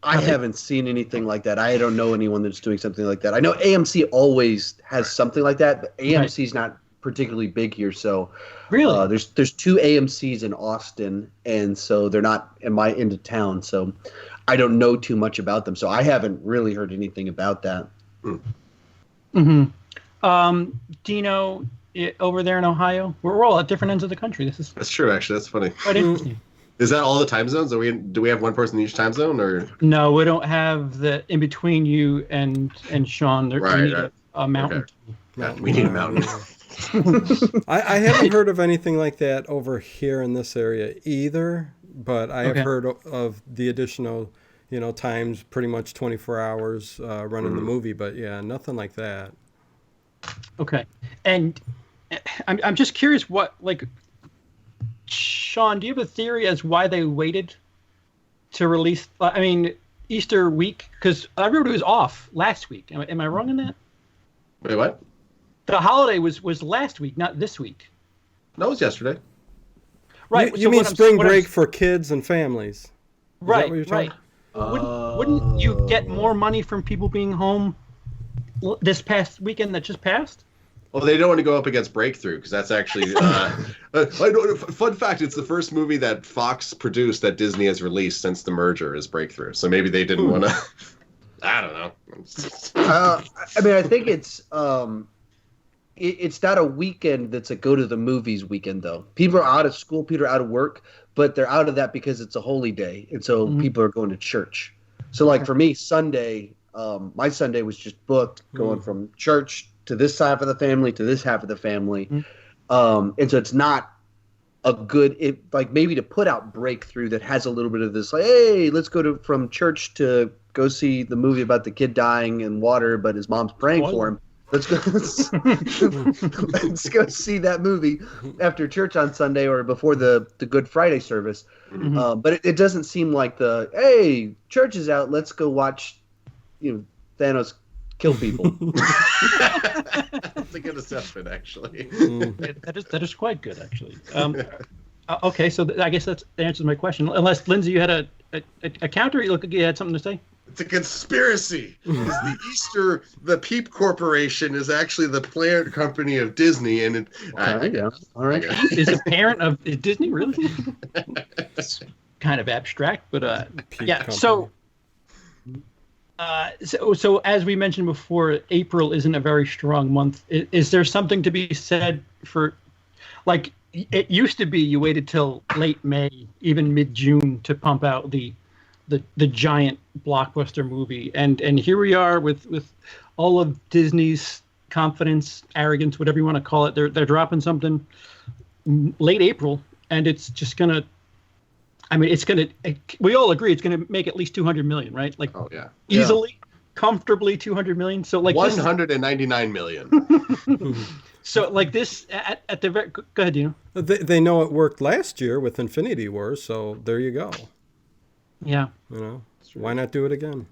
I haven't seen anything like that. I don't know anyone that's doing something like that. I know AMC always has something like that, but AMC's not particularly big here. So really, there's 2 AMCs in Austin, and so they're not in my end of town. So I don't know too much about them. So I haven't really heard anything about that. Mm-hmm. Dino, over there in Ohio, we're all at different ends of the country. That's true. Actually, that's funny. Quite interesting. Is that all the time zones? Do we have one person in each time zone, or no? We don't have the in between you and Sean. We need a mountain. Okay. We need a mountain. I haven't heard of anything like that over here in this area either, but I have heard of the additional, times, pretty much 24 hours running the movie. But yeah, nothing like that. Okay, and I'm just curious what like. Sean, do you have a theory as why they waited to release? I mean, Easter week, because everybody was off last week. Am I wrong in that? Wait, what? The holiday was last week, not this week. No, it was yesterday. Right. You mean spring break for kids and families? Right. Right. Wouldn't you get more money from people being home this past weekend that just passed? Well, they don't want to go up against Breakthrough because that's actually fun fact. It's the first movie that Fox produced that Disney has released since the merger is Breakthrough. So maybe they didn't want to. I don't know. I mean, I think it's not a weekend that's a go to the movies weekend though. People are out of school, people are out of work, but they're out of that because it's a holy day, and so people are going to church. So like for me, Sunday, my Sunday was just booked going from church to this half of the family, to this half of the family. And so it's not a good, like maybe to put out Breakthrough that has a little bit of this, like, hey, let's go from church to go see the movie about the kid dying in water, but his mom's praying for him. Let's go see that movie after church on Sunday or before the Good Friday service. But it doesn't seem like hey, church is out, let's go watch, Thanos kill people. That's a good assessment, actually. That is quite good, actually. Okay, so I guess that answers my question. Unless, Lindsay, you had a counter? You look like you had something to say? It's a conspiracy. The Peep Corporation is actually the parent company of Disney, and Yeah. All right. Is a parent of Disney, really? It's kind of abstract, but yeah. Company. So as we mentioned before, April isn't a very strong month. Is there something to be said for, like, it used to be you waited till late May, even mid-June, to pump out the giant blockbuster movie, and here we are with all of Disney's confidence, arrogance, whatever you want to call it. They're dropping something late April, and it's just gonna. I mean, it's gonna. We all agree it's gonna make at least 200 million, right? Like, oh yeah, easily, comfortably 200 million. So like 199 million. So like this at the very. Go ahead, Dino. They know it worked last year with Infinity War, so there you go. Yeah. You know, why not do it again?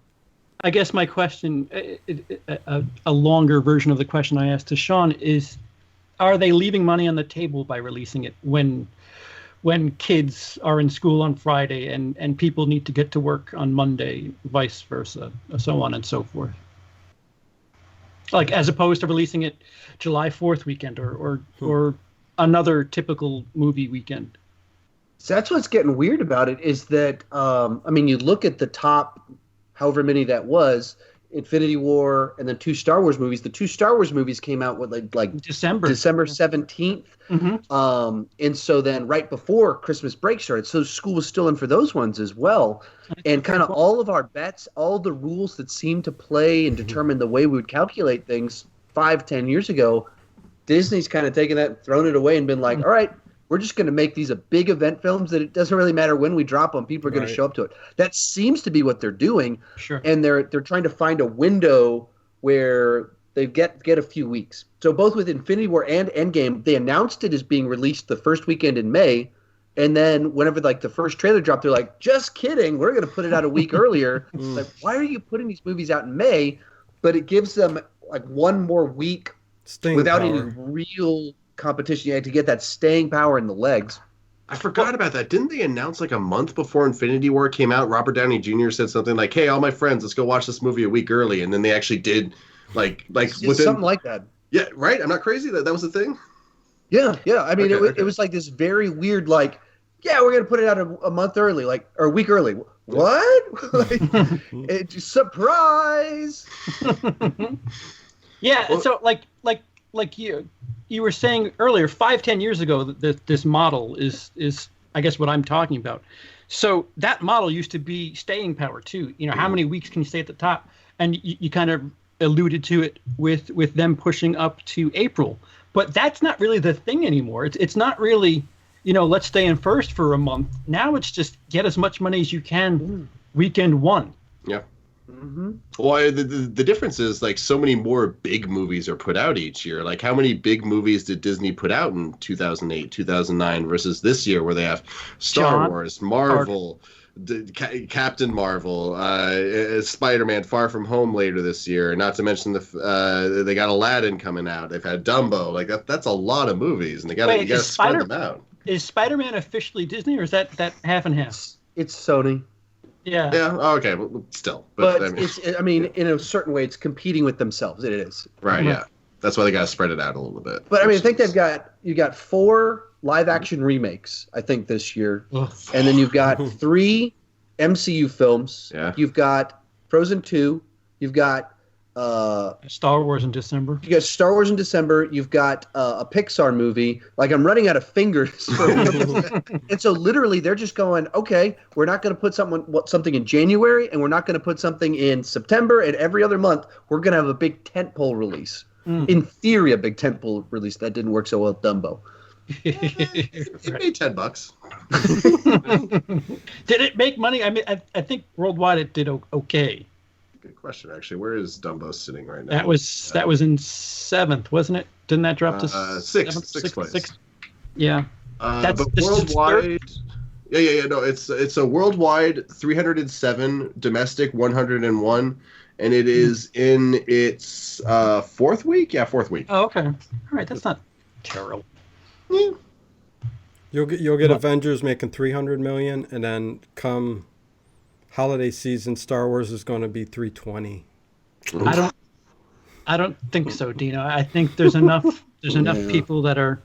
I guess my question, a longer version of the question I asked to Sean is, are they leaving money on the table by releasing it when kids are in school on Friday and people need to get to work on Monday, vice versa, so on and so forth? Like, as opposed to releasing it July 4th weekend or another typical movie weekend. So that's what's getting weird about it is that, I mean, you look at the top, however many that was, Infinity War and then 2 Star Wars movies. The 2 Star Wars movies came out with like December 17th. Mm-hmm. And so then right before Christmas break started, so school was still in for those ones as well. And kind of all of our bets, all the rules that seemed to play and determine the way we would calculate things 5-10 years ago, Disney's kind of taken that and thrown it away and been like, all right, we're just going to make these a big event films that it doesn't really matter when we drop them. People are going to show up to it. That seems to be what they're doing. Sure. And they're trying to find a window where they get a few weeks. So both with Infinity War and Endgame, they announced it as being released the first weekend in May. And then whenever like the first trailer dropped, they're like, just kidding. We're going to put it out a week earlier. Like, why are you putting these movies out in May? But it gives them like one more week without any real competition. You had to get that staying power in the legs. I forgot about that. Didn't they announce like a month before Infinity War came out? Robert Downey Jr. said something like, "Hey, all my friends, let's go watch this movie a week early," and then they actually did, like within something like that. Yeah, right. I'm not crazy. That was the thing. Yeah. I mean, it was like this very weird, like, yeah, we're gonna put it out a month early, like, or a week early. What? Like, surprise! Yeah. Well, so like you were saying earlier, 5-10 years ago, this model is I guess what I'm talking about. So that model used to be staying power too. You know, how many weeks can you stay at the top? And you kind of alluded to it with them pushing up to April. But that's not really the thing anymore. It's not really, you know, let's stay in first for a month. Now it's just get as much money as you can weekend one. Yeah. Mm-hmm. Well, the difference is like so many more big movies are put out each year. Like how many big movies did Disney put out in 2008, 2009 versus this year where they have Star Wars, Marvel, Captain Marvel, Spider-Man Far From Home later this year. Not to mention they got Aladdin coming out. They've had Dumbo. Like that's a lot of movies, and you got to spread them out. Is Spider-Man officially Disney, or is that half and half? It's Sony. Yeah. Yeah. Oh, okay. Well, still, but I mean, in a certain way, it's competing with themselves. It is. Right. Yeah. That's why they got to spread it out a little bit. But I mean, I think you got 4 live-action remakes, I think, this year, and then you've got 3 MCU films. Yeah. You've got Frozen 2. You've got Star Wars in December. You got Star Wars in December. You've got a Pixar movie. Like, I'm running out of fingers. And so literally they're just going, okay, we're not going to put something in January, and we're not going to put something in September, and every other month we're going to have a big tentpole release. In theory, a big tentpole release. That didn't work so well with Dumbo. It made $10. Did it make money? I mean, I think worldwide it did okay. Good question, actually. Where is Dumbo sitting right now? That was in 7th, wasn't it? Didn't that drop to 6th? Sixth place. Sixth? Yeah. But worldwide, yeah. No, it's a worldwide 307, domestic 101, and it is in its fourth week. Yeah, fourth week. Oh, okay. All right, that's not terrible. Yeah. You'll get Avengers making 300 million, and then come holiday season, Star Wars is going to be 320. I don't think so, Dino. I think there's enough people that are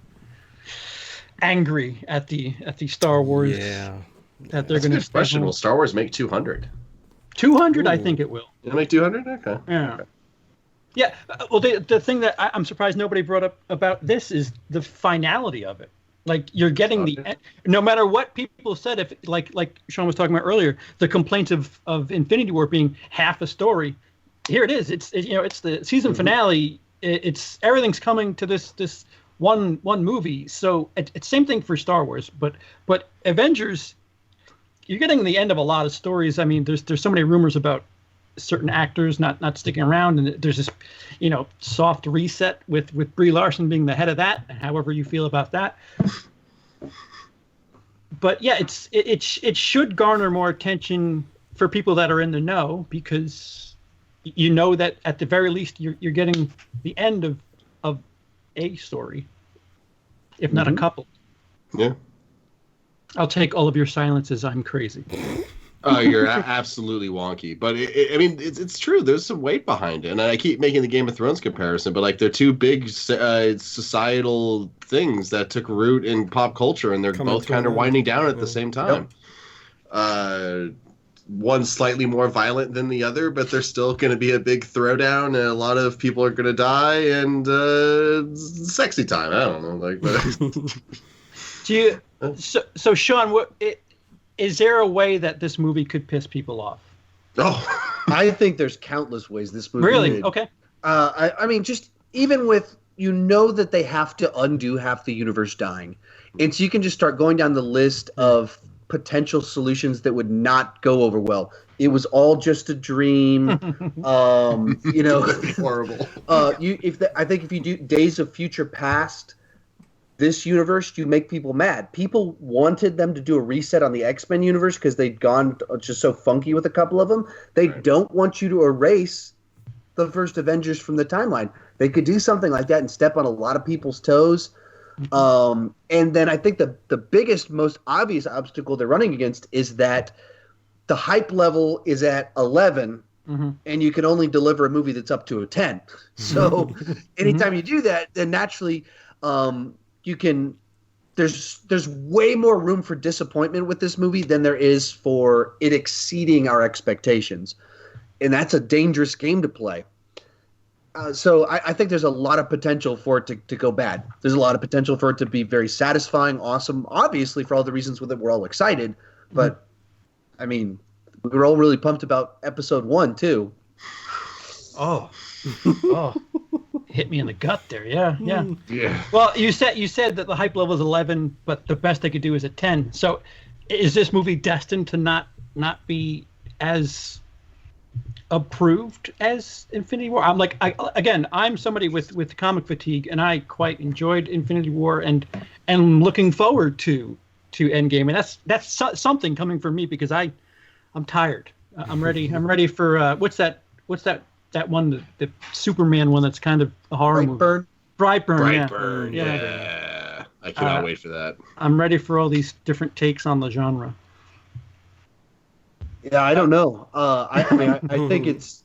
angry at the Star Wars that they're going to question. Will Star Wars make 200? 200, I think it will. It'll make 200? Okay. Yeah. Okay. Yeah. Well, the thing that I'm surprised nobody brought up about this is the finality of it. Like, you're getting no matter what people said, if like Sean was talking about earlier, the complaints of Infinity War being half a story. Here it is. It's the season finale. It's everything's coming to this one movie. So it's same thing for Star Wars, but Avengers, you're getting the end of a lot of stories. I mean, there's so many rumors about certain actors not sticking around, and there's this soft reset with Brie Larson being the head of that, however you feel about that. But yeah, it should garner more attention for people that are in the know, because you know that at the very least you're getting the end of a story, if not a couple. Yeah. I'll take all of your silences. I'm crazy. Oh, you're absolutely wonky. But it's true. There's some weight behind it, and I keep making the Game of Thrones comparison, but like they're two big societal things that took root in pop culture, and they're both kind of winding down at the same time. Yep. One's slightly more violent than the other, but there's still going to be a big throwdown, and a lot of people are going to die, and sexy time. I don't know, like. But... Do you? So Sean, is there a way that this movie could piss people off? Oh, I think there's countless ways this movie. Really? Did. Okay. I mean, just even with that they have to undo half the universe dying, and so you can just start going down the list of potential solutions that would not go over well. It was all just a dream. horrible. I think if you do Days of Future Past, this universe, you make people mad. People wanted them to do a reset on the X-Men universe because they'd gone just so funky with a couple of them. They don't want you to erase the first Avengers from the timeline. They could do something like that and step on a lot of people's toes. And then I think the biggest, most obvious obstacle they're running against is that the hype level is at 11, and you can only deliver a movie that's up to a 10. So anytime you do that, then naturally you can – there's way more room for disappointment with this movie than there is for it exceeding our expectations. And that's a dangerous game to play. So I think there's a lot of potential for it to go bad. There's a lot of potential for it to be very satisfying, awesome, obviously for all the reasons with it we're all excited. But, I mean, we were all really pumped about episode 1, too. Oh. Hit me in the gut there. Yeah. Well, you said that the hype level is 11, but the best they could do is a 10. So is this movie destined to not be as approved as Infinity War? I'm somebody with comic fatigue, and I quite enjoyed Infinity War, and looking forward to Endgame, and that's something coming from me, because I'm tired. I'm ready for what's that one, the Superman one that's kind of a horror movie. Brightburn. Yeah. I cannot wait for that. I'm ready for all these different takes on the genre. Yeah, I don't know. I think it's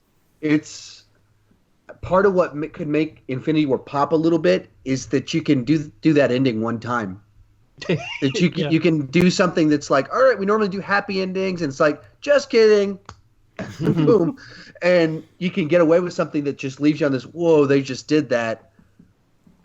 part of what could make Infinity War pop a little bit is that you can do that ending one time. That you can do something that's like, all right, we normally do happy endings, and it's like, just kidding, boom, and you can get away with something that just leaves you on this, whoa, they just did that.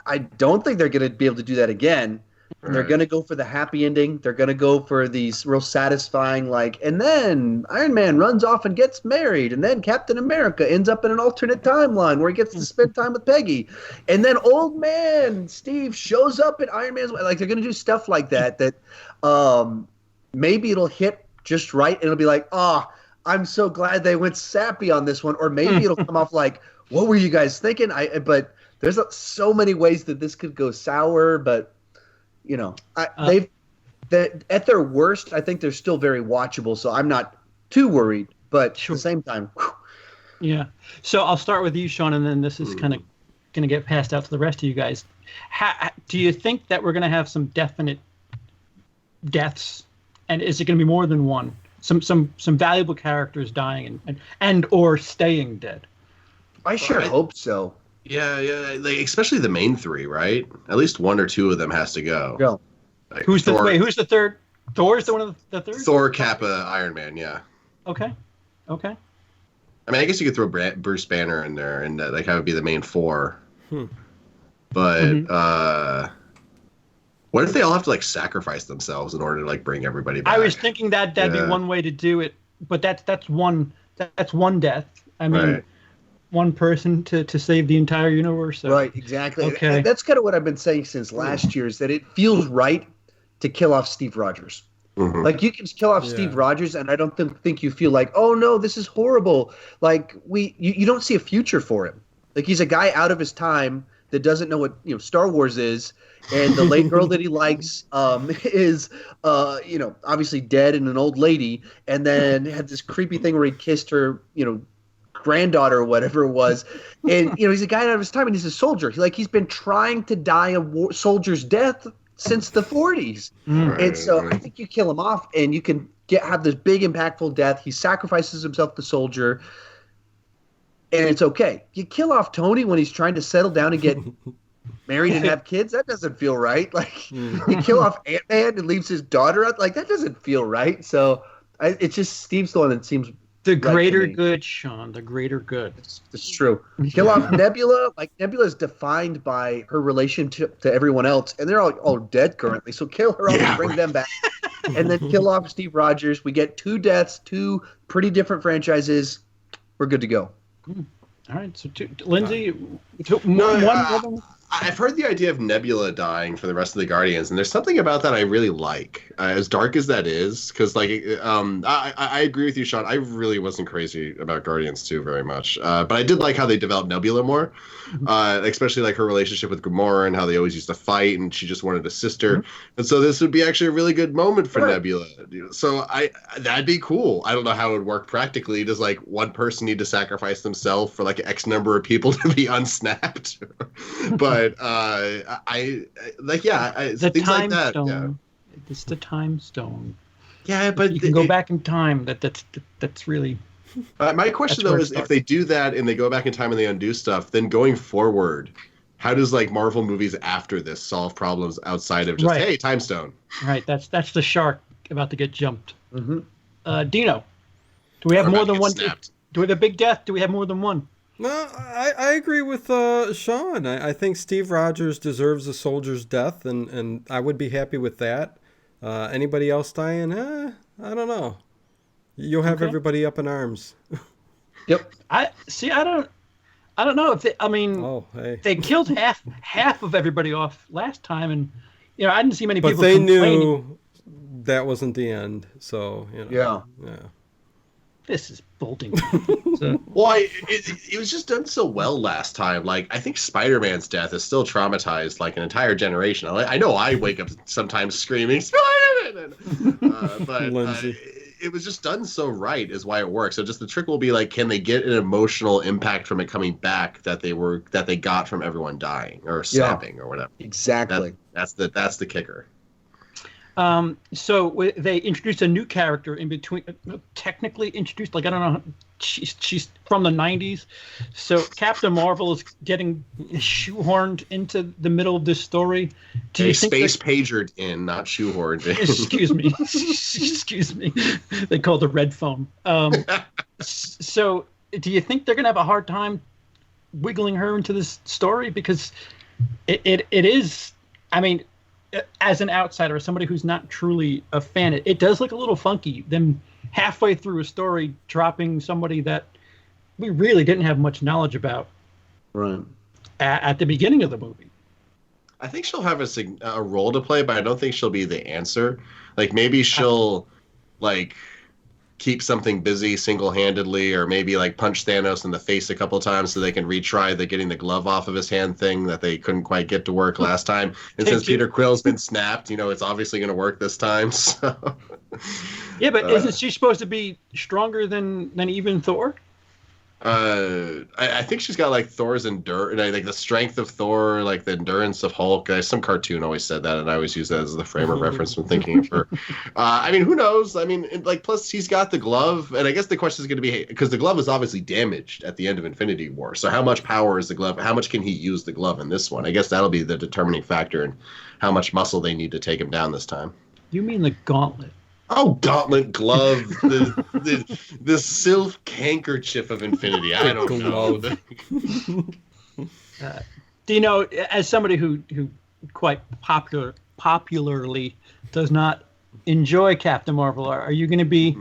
I don't think they're going to be able to do that again. Right. They're going to go for the happy ending. They're going to go for these real satisfying, and then Iron Man runs off and gets married, and then Captain America ends up in an alternate timeline where he gets to spend time with Peggy, and then old man Steve shows up at Iron Man's. They're going to do stuff like that maybe it'll hit just right, and it'll be like, I'm so glad they went sappy on this one, or maybe it'll come off like, what were you guys thinking? But there's so many ways that this could go sour, but. At their worst, I think they're still very watchable, so I'm not too worried. But at the same time, Yeah. So I'll start with you, Sean, and then this is kind of going to get passed out to the rest of you guys. Do you think that we're going to have some definite deaths, and is it going to be more than one? Some valuable characters dying and or staying dead. I sure hope so. Yeah, like especially the main three, right? At least one or two of them has to go. Go. Like Who's the third? Thor's the one of the third? Thor, Kappa, Iron Man, yeah. Okay. I mean, I guess you could throw Bruce Banner in there, and like that would be the main four. But what if they all have to like sacrifice themselves in order to like bring everybody back? I was thinking that'd be one way to do it, but that's one death. I mean, one person to save the entire universe. So. Right, exactly. Okay. That's kind of what I've been saying since last year, is that it feels right to kill off Steve Rogers. Like you can kill off Steve Rogers, and I don't think you feel like, oh no, this is horrible. Like you don't see a future for him. Like he's a guy out of his time that doesn't know what Star Wars is, and the late girl that he likes is obviously dead and an old lady, and then had this creepy thing where he kissed her granddaughter or whatever it was, and he's a guy out of his time, and he's a soldier. He's been trying to die a soldier's death since the 40s. And so I think you kill him off and you can have this big impactful death. He sacrifices himself to soldier, and it's okay. You kill off Tony when he's trying to settle down and get married and have kids. That doesn't feel right. Like you kill off Ant-Man and leaves his daughter out. Like that doesn't feel right. So it's just Steve's the one that seems the greater good, Sean. The greater good. It's true. Kill off Nebula. Like Nebula is defined by her relationship to everyone else, and they're all dead currently. So kill her off and bring them back, and then kill off Steve Rogers. We get 2 deaths, 2 pretty different franchises. We're good to go. All right. So Lindsay, I've heard the idea of Nebula dying for the rest of the Guardians, and there's something about that I really like, as dark as that is, because I agree with you, Sean. I really wasn't crazy about Guardians 2 very much, but I did like how they developed Nebula more, especially like her relationship with Gamora and how they always used to fight, and she just wanted a sister, and so this would be actually a really good moment for Nebula. So that'd be cool. I don't know how it would work practically. Does like one person need to sacrifice themselves for like X number of people to be unsnapped? But I the things time like that. stone. Yeah. It's the time stone. Yeah, but you can go back in time. That's really. My question though is, if they do that and they go back in time and they undo stuff, then going forward, how does like Marvel movies after this solve problems outside of just hey, time stone? Right. That's the shark about to get jumped. Dino, do we have more than one? Snapped. Do we have a big death? Do we have more than one? No, I agree with Sean. I think Steve Rogers deserves a soldier's death, and I would be happy with that. Anybody else dying? I don't know. You'll have everybody up in arms. Yep. I don't know if they killed half of everybody off last time, and I didn't see many people. But they complaining. knew that wasn't the end, so yeah. This is bolting. Well, it was just done so well last time. Like, I think Spider-Man's death is still traumatized like an entire generation. I know I wake up sometimes screaming Spider-Man, but it was just done so right is why it works. So just the trick will be like, can they get an emotional impact from it coming back that they got from everyone dying or snapping or whatever. Exactly. That's the kicker. So they introduced a new character in between, technically introduced, like, I don't know, she's from the 90s. So Captain Marvel is getting shoehorned into the middle of this story. Do you think space pagered in, not shoehorned in. Excuse me. Excuse me. They called the red phone. So do you think they're going to have a hard time wiggling her into this story? Because it is, I mean, as an outsider, somebody who's not truly a fan, it does look a little funky. Them halfway through a story dropping somebody that we really didn't have much knowledge about, right, at the beginning of the movie. I think she'll have a role to play, but I don't think she'll be the answer. Like maybe she'll like keep something busy single-handedly, or maybe like punch Thanos in the face a couple of times so they can retry the getting the glove off of his hand thing that they couldn't quite get to work last time. And since Peter Quill's been snapped, it's obviously going to work this time. So. Yeah, but isn't she supposed to be stronger than even Thor? I think she's got like Thor's endurance, like the strength of Thor, like the endurance of Hulk. Some cartoon always said that, and I always use that as the frame of reference when thinking of her. I mean, who knows? I mean, like, plus he's got the glove, and I guess the question is going to be, because the glove was obviously damaged at the end of Infinity War. So how much power is the glove? How much can he use the glove in this one? I guess that'll be the determining factor in how much muscle they need to take him down this time. You mean the gauntlet? Oh, gauntlet glove, the silk handkerchief of infinity. I don't know. Do you know, as somebody who quite popularly does not enjoy Captain Marvel, are you going to be,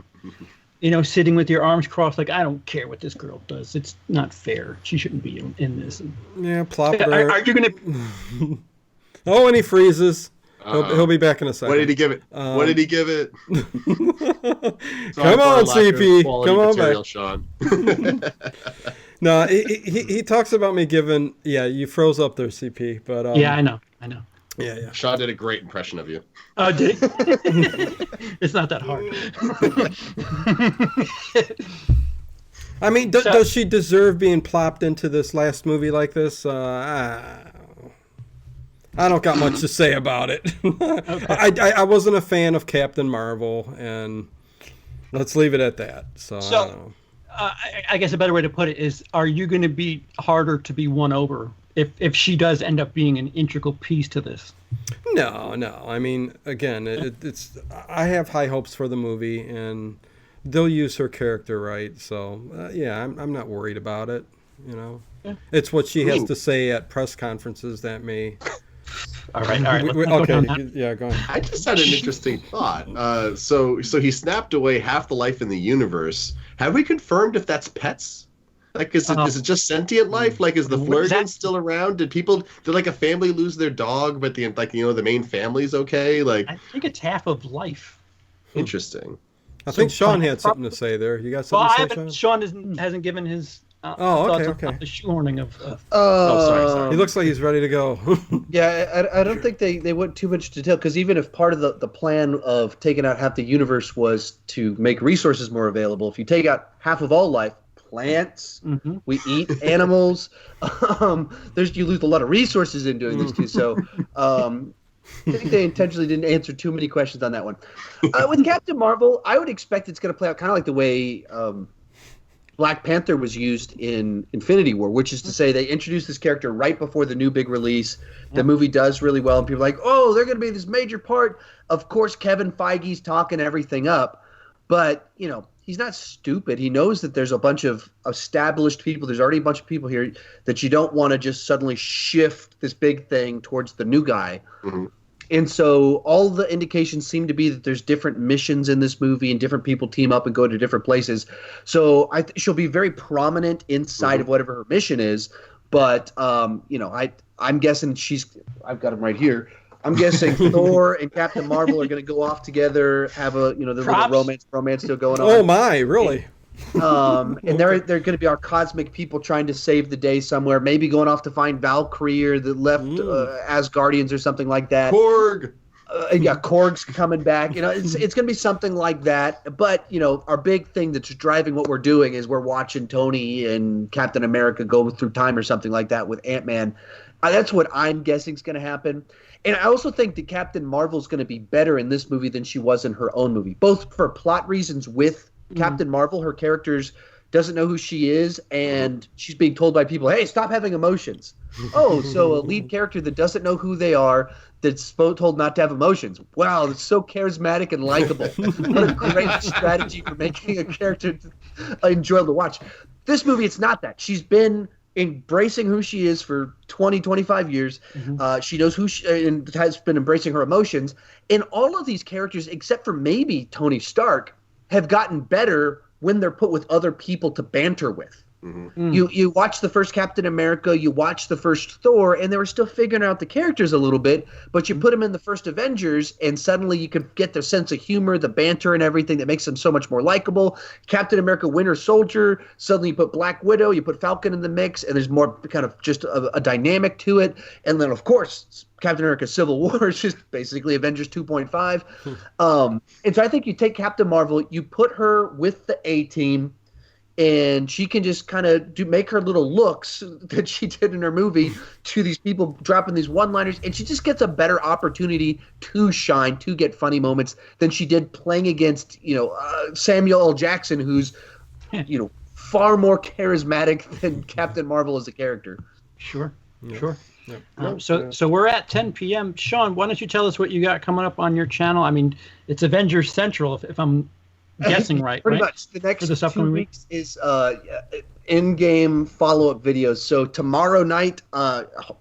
sitting with your arms crossed like, I don't care what this girl does. It's not fair. She shouldn't be in this. Yeah, plop her. Are you going to? Oh, and he freezes. He'll be back in a second. What did he give it? What did he give it? Come on, CP. Come on material, back. Sean. No, he talks about me giving. Yeah, you froze up there, CP. But yeah, I know. Yeah. Sean did a great impression of you. Oh, did he? It's not that hard. I mean, does she deserve being plopped into this last movie like this? I don't got much to say about it. Okay. I wasn't a fan of Captain Marvel, and let's leave it at that. So I don't know. I guess a better way to put it is, are you going to be harder to be won over if she does end up being an integral piece to this? No. I mean, again, it's I have high hopes for the movie, and they'll use her character right. So, I'm not worried about it. Yeah. It's what she has to say at press conferences that may... All right. Okay. Yeah, go ahead. I just had an interesting thought. So he snapped away half the life in the universe. Have we confirmed if that's pets? Like, is it just sentient life? Like, is the Flurgan still around? Did like a family lose their dog, but the main family's okay? Like, I think it's half of life. Interesting. I think Sean had something to say there. You got something to say, Sean? Sean hasn't given his. Okay. The shoehorning of. Sorry. He looks like he's ready to go. Yeah, I don't think they went too much detail, because even if part of the plan of taking out half the universe was to make resources more available, if you take out half of all life, plants, we eat animals, you lose a lot of resources in doing this too. So I think they intentionally didn't answer too many questions on that one. With Captain Marvel, I would expect it's going to play out kind of like the way Black Panther was used in Infinity War, which is to say they introduced this character right before the new big release. The movie does really well, and people are like, oh, they're going to be this major part. Of course, Kevin Feige's talking everything up, but, he's not stupid. He knows that there's a bunch of established people. There's already a bunch of people here that you don't want to just suddenly shift this big thing towards the new guy. Mm-hmm. And so all the indications seem to be that there's different missions in this movie, and different people team up and go to different places. So she'll be very prominent inside of whatever her mission is. But, I'm guessing I've got him right here. I'm guessing Thor and Captain Marvel are going to go off together, have the little romance still going on. Oh my, really? And they're going to be our cosmic people trying to save the day somewhere, maybe going off to find Valkyrie or the left Asgardians or something like that. Korg. Korg's coming back. It's going to be something like that. But, our big thing that's driving what we're doing is we're watching Tony and Captain America go through time or something like that with Ant-Man. That's what I'm guessing is going to happen. And I also think that Captain Marvel's going to be better in this movie than she was in her own movie, both for plot reasons with Captain Marvel. Her character doesn't know who she is, and she's being told by people, hey, stop having emotions. Oh, so a lead character that doesn't know who they are, that's told not to have emotions. Wow, it's so charismatic and likable. What a great strategy for making a character enjoyable to watch. This movie, it's not that. She's been embracing who she is for 20, 25 years. She knows who she and has been embracing her emotions. And all of these characters, except for maybe Tony Stark, have gotten better when they're put with other people to banter with. You watch the first Captain America, you watch the first Thor, and they were still figuring out the characters a little bit, but you put them in the first Avengers, and suddenly you can get their sense of humor, the banter and everything that makes them so much more likable. Captain America Winter Soldier, suddenly you put Black Widow, you put Falcon in the mix, and there's more kind of just a dynamic to it. And then, of course, Captain America Civil War is just basically Avengers 2.5. And so I think you take Captain Marvel, you put her with the A-Team, and she can just kind of make her little looks that she did in her movie to these people dropping these one-liners, and she just gets a better opportunity to shine, to get funny moments than she did playing against, Samuel L. Jackson, who's, far more charismatic than Captain Marvel as a character. Sure. Yeah. Sure. Yeah. So we're at 10 p.m. Sean, why don't you tell us what you got coming up on your channel? I mean, it's Avengers Central, if I'm guessing right. Pretty right? much. The next For this 2 upcoming week? weeks is Endgame follow-up videos. So tomorrow night,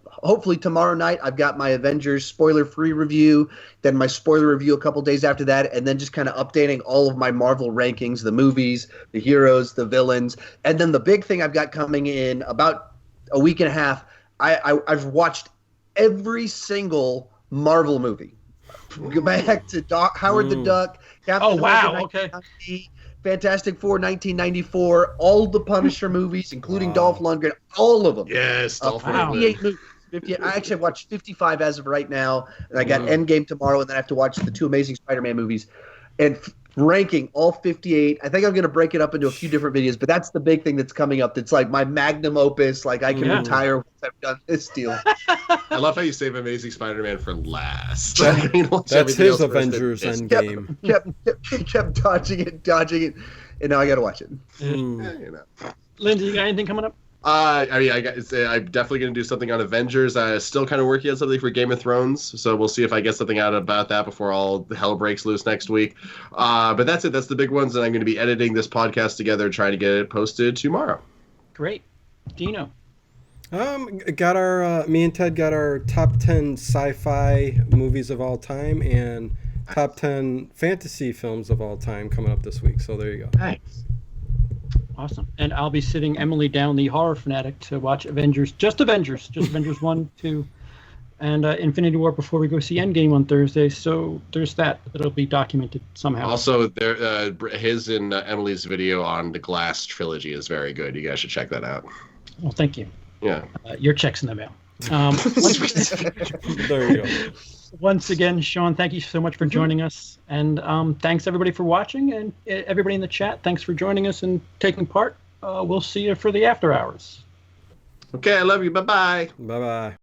hopefully tomorrow night, I've got my Avengers spoiler-free review, then my spoiler review a couple days after that, and then just kind of updating all of my Marvel rankings, the movies, the heroes, the villains. And then the big thing I've got coming in about a week and a half, I've watched every single Marvel movie. Go back to Howard the Duck, Captain America, Okay. 1990, Fantastic Four, 1994, all the Punisher movies, including Dolph Lundgren, all of them. Yes, Dolph wow. 58 movies. I actually have watched 55 as of right now, and I got Endgame tomorrow, and then I have to watch the 2 Amazing Spider-Man movies. And ranking all 58. I think I'm going to break it up into a few different videos, but that's the big thing that's coming up. That's like my magnum opus. Like I can retire once I've done this deal. I love how you save Amazing Spider-Man for last. That's his Avengers Endgame. Kept dodging it, and now I got to watch it. Lindsay, you got anything coming up? I'm definitely going to do something on Avengers. Still kind of working on something for Game of Thrones, so we'll see if I get something out about that before all the hell breaks loose next week. But that's it. That's the big ones, and I'm going to be editing this podcast together, trying to get it posted tomorrow. Great. Dino. Got our me and Ted got our top 10 sci-fi movies of all time and top 10 fantasy films of all time coming up this week. So there you go. Thanks. Awesome. And I'll be sitting Emily down, the horror fanatic, to watch Avengers 1, 2, and Infinity War before we go see Endgame on Thursday. So there's that. It'll be documented somehow. Also, there, his and Emily's video on the Glass trilogy is very good. You guys should check that out. Well, thank you. Yeah. Your check's in the mail. There you go. Once again, Sean, thank you so much for joining us. And thanks, everybody, for watching. And everybody in the chat, thanks for joining us and taking part. We'll see you for the after hours. Okay, I love you. Bye-bye. Bye-bye.